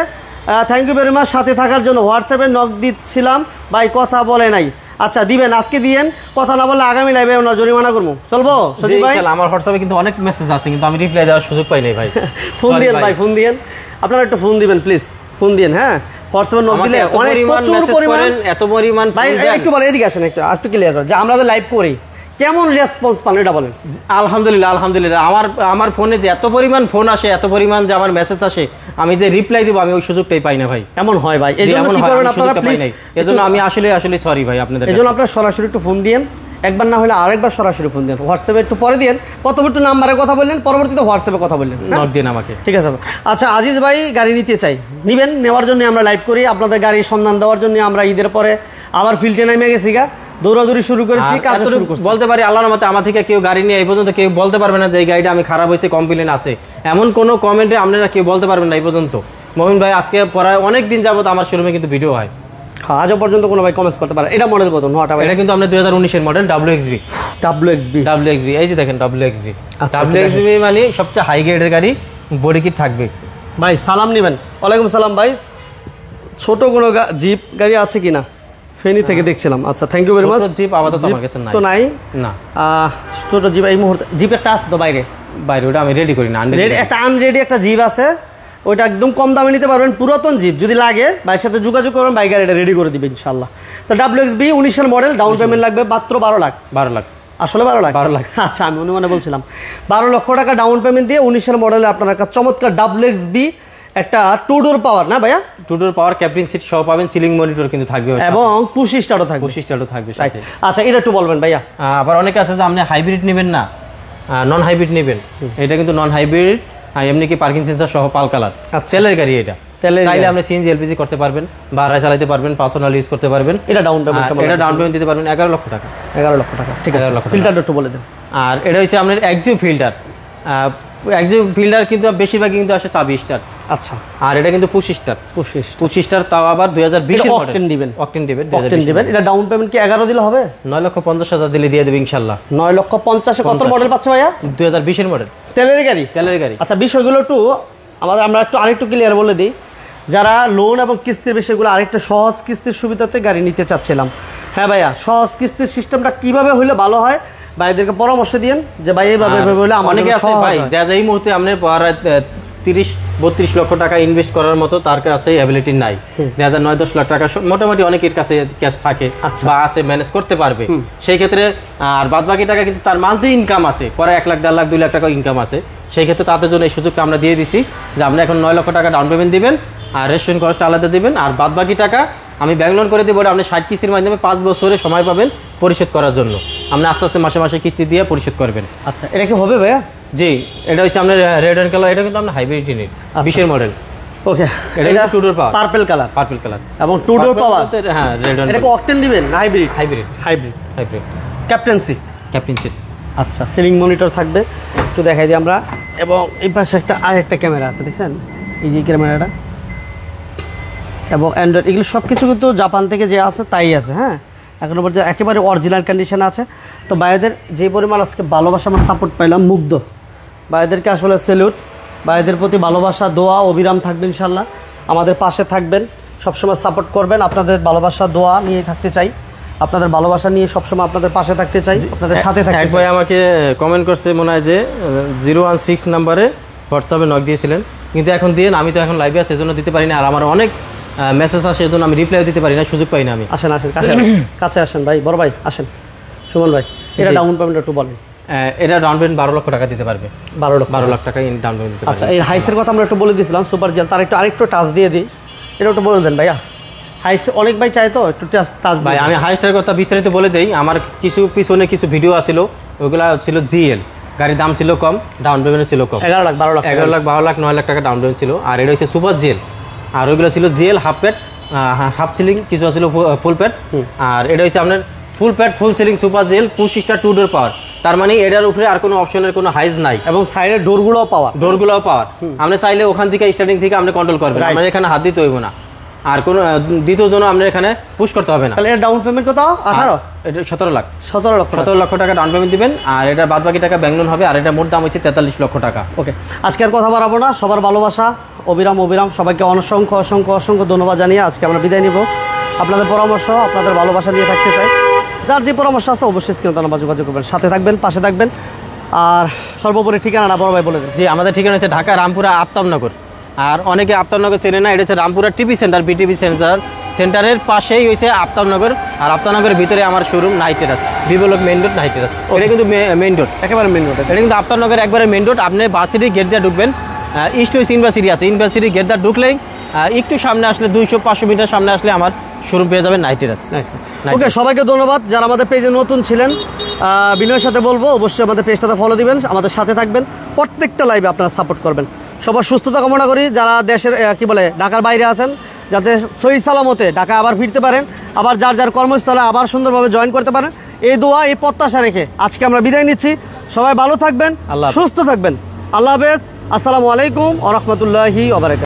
থ্যাংক ইউ ভেরি মাচ সাথে থাকার জন্য। হোয়াটসঅ্যাপে নক দিচ্ছিলাম ভাই, কথা বলে নাই। আচ্ছা দিবেন, আজকে দিয়েন, কথা না বললে আগামী লাইভে আমরা জরিমানা করবো, চলবো? সজিব ভাই আমার হোয়াটসঅ্যাপে কিন্তু অনেক মেসেজ আছে, কিন্তু আমি রিপ্লাই দেওয়ার সুযোগ পাই নাই ভাই। ফোন দিয়েন ভাই, ফোন দিয়েন, আপনারা একটু ফোন দিবেন প্লিজ, ফোন দিয়েন। হ্যাঁ হোয়াটসঅ্যাপে নক দিলে অনেক প্রচুর পরিমাণ, এত পরিমাণ ভাই একটু বলে এদিকে আসেন, একটু ক্লিয়ার করে যে আমরা যে লাইভ করি কেমন রেসপন্স পান এটা বলেন। আলহামদুলিল্লাহ আলহামদুলিল্লাহ, আমার ফোনে যে এত পরিমাণ ফোন আসে, এত পরিমাণ যে আমার মেসেজ আসে, আমি যে রিপ্লাই দিব আমি ওই সুযোগটাই পাই না ভাই। এমন হয় ভাই, এজন্য কি করবেন আপনারা প্লিজ, এজন্য আমি আসলে সরি ভাই আপনাদের। এজন্য আপনারা সরাসরি একটু ফোন দিয়েন, একবার না হলে আরেকবার সরাসরি ফোন দেন। হোয়াটসঅ্যাপে একটু পরে দিয়েন, প্রথমে একটু নাম্বারে কথা বললেন, পরবর্তীতে হোয়াটসঅ্যাপে কথা বললেন, নক দিন আমাকে, ঠিক আছে? আচ্ছা আজিজ ভাই গাড়ি নিতে চাই, নিবেন, নেওয়ার জন্য আমরা লাইভ করি, আপনাদের গাড়ির সন্ধান দেওয়ার জন্য আমরা ঈদের পরে আবার ফিল্ডে নেমে গেছি গা, দৌড়াদৌড়ি শুরু করেছি, কাজ শুরু করছি। বলতে পারি আল্লাহর মতে আমার থেকে কেউ গাড়ি নিয়ে এই পর্যন্ত কেউ বলতে পারবে না যে এই গাড়িটা আমি খারাপ হয়েছে, কমপ্লেন আছে, এমন কোনো কমেন্টে আপনারা কেউ বলতে পারবেন না এই পর্যন্ত। মমিন ভাই আজকে প্রায় অনেক দিন যাবত আমার শোরুমে কিন্তু ভিডিও হয়, আজও পর্যন্ত কোনো ভাই কমেন্টস করতে পারে। এটা মডেল কত? এটা কিন্তু আমরা 2019 এর মডেল WXB। এই যে দেখেন WXB মানে সবচেয়ে হাই গ্রেডের গাড়ি, বডি কিট থাকবে। ভাই সালাম নিবেন। ওয়ালাইকুম সালাম ভাই, ছোট কোনো জিপ গাড়ি আছে কিনা? ফেনী থেকে দেখছিলাম। আচ্ছা thank you very much. Jeep আপাতত আমার কাছে নাই, তো নাই না ছোট জিপ এই মুহূর্তে। জিপ একটা আছে তো বাইরে, ওটা আমি রেডি করি না, একটা আনরেডি একটা জিপ আছে, ওইটা একদম কম দামে নিতে পারবেন, পুরাতন জিপ। যদি লাগে ভাইয়ের সাথে যোগাযোগ করবেন, ভাই গাড়িটা রেডি করে দিবে ইনশাল্লাহ। তো WXB 19 এর মডেল, ডাউন পেমেন্ট লাগবে মাত্র 12 লাখ। আসলে 12 লাখ। আচ্ছা আমি অনুমানে বলছিলাম 12 লক্ষ টাকা ডাউন পেমেন্ট দিয়ে 19 এর মডেলে আপনার একটা চমৎকার WXB, একটা 2 ডোর পাওয়ার, না ভাইয়া? 2 ডোর পাওয়ার, ক্যাপ্টেন সিট সহ পাবেন, সিলিং মনিটর কিন্তু থাকবে এবং পুশ স্টার্টও থাকবে। আচ্ছা এটা একটু বলবেন ভাইয়া। আবার অনেকে আছে যে আপনি হাইব্রিড নেবেন না, নন হাইব্রিড নেবেন, এটা কিন্তু নন হাইব্রিড, এমনি কি পার্কিং সেন্সর সহ পাল কালার, তেলের গাড়ি। এটা চাইলে আপনি CNG LPG করতে পারবেন, ভাড়া চালাতে পারবেন, পার্সোনাল ইউজ করতে পারবেন। এটা ডাউন পেমেন্ট দিতে পারবেন 11 লক্ষ টাকা। 11 লক্ষ টাকা, ঠিক আছে। ফিল্টারটা একটু বলে দেন। আর এটা হচ্ছে আপনার এক্সিউ ফিল্টার। এক্সিউ ফিল্টার কিন্তু বেশিরভাগ কিন্তু আসে 24 স্টার। আচ্ছা, আর এটা কিন্তু 25 স্টার, তাও আবার 2020 এর মডেল। অকটেন দিবেন। এটা ডাউন পেমেন্ট কি 11 দিলে হবে? 9,50,000 দিলে দিয়ে দেব ইনশাআল্লাহ। 9,50,000 কত মডেল পাচ্ছে ভাইয়া? 2020 এর মডেল, তেলের গাড়ি। আচ্ছা বিষয়গুলো একটু আমরা আরেকটু ক্লিয়ার বলে দিই, যারা লোন এবং কিস্তির বিষয়গুলো আরেকটা সহজ কিস্তির সুবিধাতে গাড়ি নিতে চাচ্ছিলাম। হ্যাঁ ভাইয়া, সহজ কিস্তির সিস্টেমটা কিভাবে হইলে ভালো হয় ভাইদেরকে পরামর্শ দিন যে ভাই এইভাবে হলে অনেকে আছে ভাই এই মুহূর্তে আপনার 30-32 লক্ষ টাকা ইনভেস্ট করার মতো তার কাছে অ্যাবিলিটি নাই। 9-10 লাখ টাকা মোটামুটি অনেকের কাছে ক্যাশ থাকে বা আছে, ম্যানেজ করতে পারবে সেই ক্ষেত্রে। আর বাদ বাকি টাকা কিন্তু তার মান্থলি ইনকাম আছে, পরে 1 লাখ 1.5 লাখ 2 লাখ টাকা ইনকাম আছে, সেই ক্ষেত্রে তাদের জন্য এই সুযোগটা আমরা দিয়ে দিছি যে আপনি এখন 9 লক্ষ টাকা ডাউন পেমেন্ট দিবেন, আর রেজিস্ট্রেশন খরচটা আলাদা দিবেন, আর বাদ বাকি টাকা আমি ব্যাংক লোন করে দেবো। আপনি 60 কিস্তির মাধ্যমে 5 বছরে সময় পাবেন পরিশোধ করার জন্য। আপনি আস্তে আস্তে মাসে মাসে কিস্তি দিয়ে পরিশোধ করবেন। আচ্ছা এটা কি হবে ভাইয়া? জি, এটা হচ্ছে আপনার রেড এন্ড কালার। এটা কিন্তু আপনার হাইব্রিড ইউনিট, 20 এর মডেল। ওকে, এটা 2 ডোর পাওয়ার, পার্পল কালার এবং 2 ডোর পাওয়ার। হ্যাঁ রেড এন্ড। এটা কি অকটেন দিবেন না হাইব্রিড? Captain seat. আচ্ছা সিলিং মনিটর থাকবে, একটু দেখাই দিই আমরা। এবং এই পাশে আরেকটা ক্যামেরা আছে, দেখছেন এই যে ক্যামেরাটা, এবং অ্যান্ড্রয়েড, এগুলো সব কিছু কিন্তু জাপান থেকে যে আছে তাই আছে। হ্যাঁ, এখনো পর্যন্ত একেবারে অরিজিনাল কন্ডিশন আছে। তো ভাইদের যে পরিমাণ আজকে ভালোবাসা আমার সাপোর্ট পাইলাম, মুগ্ধ। ভাইদেরকে আসলে স্যালুট। ভাইদের প্রতি ভালোবাসা, দোয়া অবিরাম থাকবে ইনশাল্লাহ। আমাদের পাশে থাকবেন, সবসময় সাপোর্ট করবেন। আপনাদের ভালোবাসা দোয়া নিয়ে থাকতে চাই, আপনাদের ভালোবাসা নিয়ে সবসময় আপনাদের পাশে থাকতে চাই, আপনাদের সাথে থাকতে চাই। এক ভাই আমাকে কমেন্ট করছে মনে হয় যে 016 নাম্বারে হোয়াটসঅ্যাপে নক দিয়েছিলেন, কিন্তু এখন দিয়ে আমি তো এখন লাইভে আছি, সেজন্য দিতে পারি না। আর আমার অনেক মেসেজ আসে, সেজন্য আমি রিপ্লাই দিতে পারি না, সুযোগ পাই না আমি। আসেন কাছে আসেন ভাই, বড় ভাই আসেন, সুমন ভাই। এটা ডাউন পেমেন্ট একটু বলেন। এটা ডাউন পেমেন্ট 12 লক্ষ টাকা দিতে পারবে। 12 লাখ টাকা ডাউন পেমেন্ট দিতে পারবে। আচ্ছা এই হাইসের কথা আমরা একটু বলে দিয়েছিলাম, সুপার জেল, তার আরেকটু টাচ দিয়ে দিই, এটা একটু বলে দেন ভাইয়া। হাইস অনেক ভাই চাই তো একটু টাচ ভাই। আমি হাইস্টার কথা বিস্তারিত বলে দেই। আমার পিছনে কিছু ভিডিও আছিল, ওগুলা ছিল GL গাড়ির দাম ছিল কম, ডাউন পেমেন্ট ছিল কম, 11 লাখ 12 লাখ 9 লাখ টাকা ডাউন পেমেন্ট ছিল। আর এটা হচ্ছে সুপার জেল, আর ওইগুলো ছিল gel half pad, half ceiling, কিছু ছিল ফুল প্যাড। আর এটা হচ্ছে আপনার full pad full ceiling super gel 25 star 2 door power. তার মানে এটার উপরে আর কোনো অপশনের কোনো হাইজ নাই এবং সাইডের ডোরগুলোও পাওয়ার আপনি চাইলে ওখান থেকে স্টার্টিং থেকে আপনি কন্ট্রোল করবেন, আপনার এখানে হাত দিতে হইব না, আর কোন দ্বিতীয় জন্য আপনার এখানে পুশ করতে হবে না। তাহলে এর ডাউন পেমেন্ট কত? 18, এটা 17 লক্ষ টাকা ডাউন পেমেন্ট দিবেন, আর এটা বাদ বাকি টাকা ব্যাংক লোন হবে, আর এটা মোট দাম হচ্ছে 43 লক্ষ টাকা। ওকে, আজকে আর কথা বাড়াবো না, সবার ভালোবাসা অবিরাম সবাইকে অসংখ্য ধন্যবাদ জানিয়ে আজকে আমরা বিদায় নিব। আপনাদের পরামর্শ, আপনাদের ভালোবাসা নিয়ে থাকতে চাই। যার যে পরামর্শ আছে অবশ্যই স্ক্রিনে নাম্বার যোগাযোগ করবেন, সাথে থাকবেন, পাশে থাকবেন। আর সর্বোপরি ঠিকানাটা বড় ভাই বলে দেন। জি, আমাদের ঠিকানা হচ্ছে ঢাকা রামপুরা আফতাবনগর, আর অনেকে আফতাবনগর চেনে না, এটা হচ্ছে রামপুরা টিভি সেন্টার, বিটিভি সেন্টারের পাশেই হয়েছে আফতাবনগর, আর আফতাবনগরের ভিতরে আমার showroom night টেরাস, বিবলক main road night টেরাস। এটা কিন্তু মেইন রোড, একেবারে মেইন রোড, এটা কিন্তু আফতাবনগর একবারে মেইন রোড। আপনি ভার্সিটি গেট দিয়ে ঢুকবেন, ইস্ট ওয়েস্ট ইউনিভার্সিটি আছে, ইউনিভার্সিটি গেট দিয়ে ঢুকলেই একটু সামনে আসলে 200-500 মিটার সামনে আসলে আমার শোরুম পেয়ে যাবেন নাইট টেরাস। ওকে, সবাইকে ধন্যবাদ। যারা আমাদের পেজে নতুন ছিলেন, বিনয়ের সাথে বলবো অবশ্যই আমাদের পেজটাতে ফলো দিবেন, আমাদের সাথে থাকবেন, প্রত্যেকটা লাইভে আপনারা সাপোর্ট করবেন। সবার সুস্থতা কামনা করি। যারা দেশের ঢাকার বাইরে আছেন, যাতে সহি সালামতে ঢাকা আবার ফিরতে পারেন, আবার যার কর্মস্থলে আবার সুন্দরভাবে জয়েন করতে পারেন, এই দোয়া, এই প্রত্যাশা রেখে আজকে আমরা বিদায় নিচ্ছি। সবাই ভালো থাকবেন, সুস্থ থাকবেন। আল্লাহ হাফেজ। আসসালামু আলাইকুম ওয়া রাহমাতুল্লাহি ওয়া বারাকাতুহু।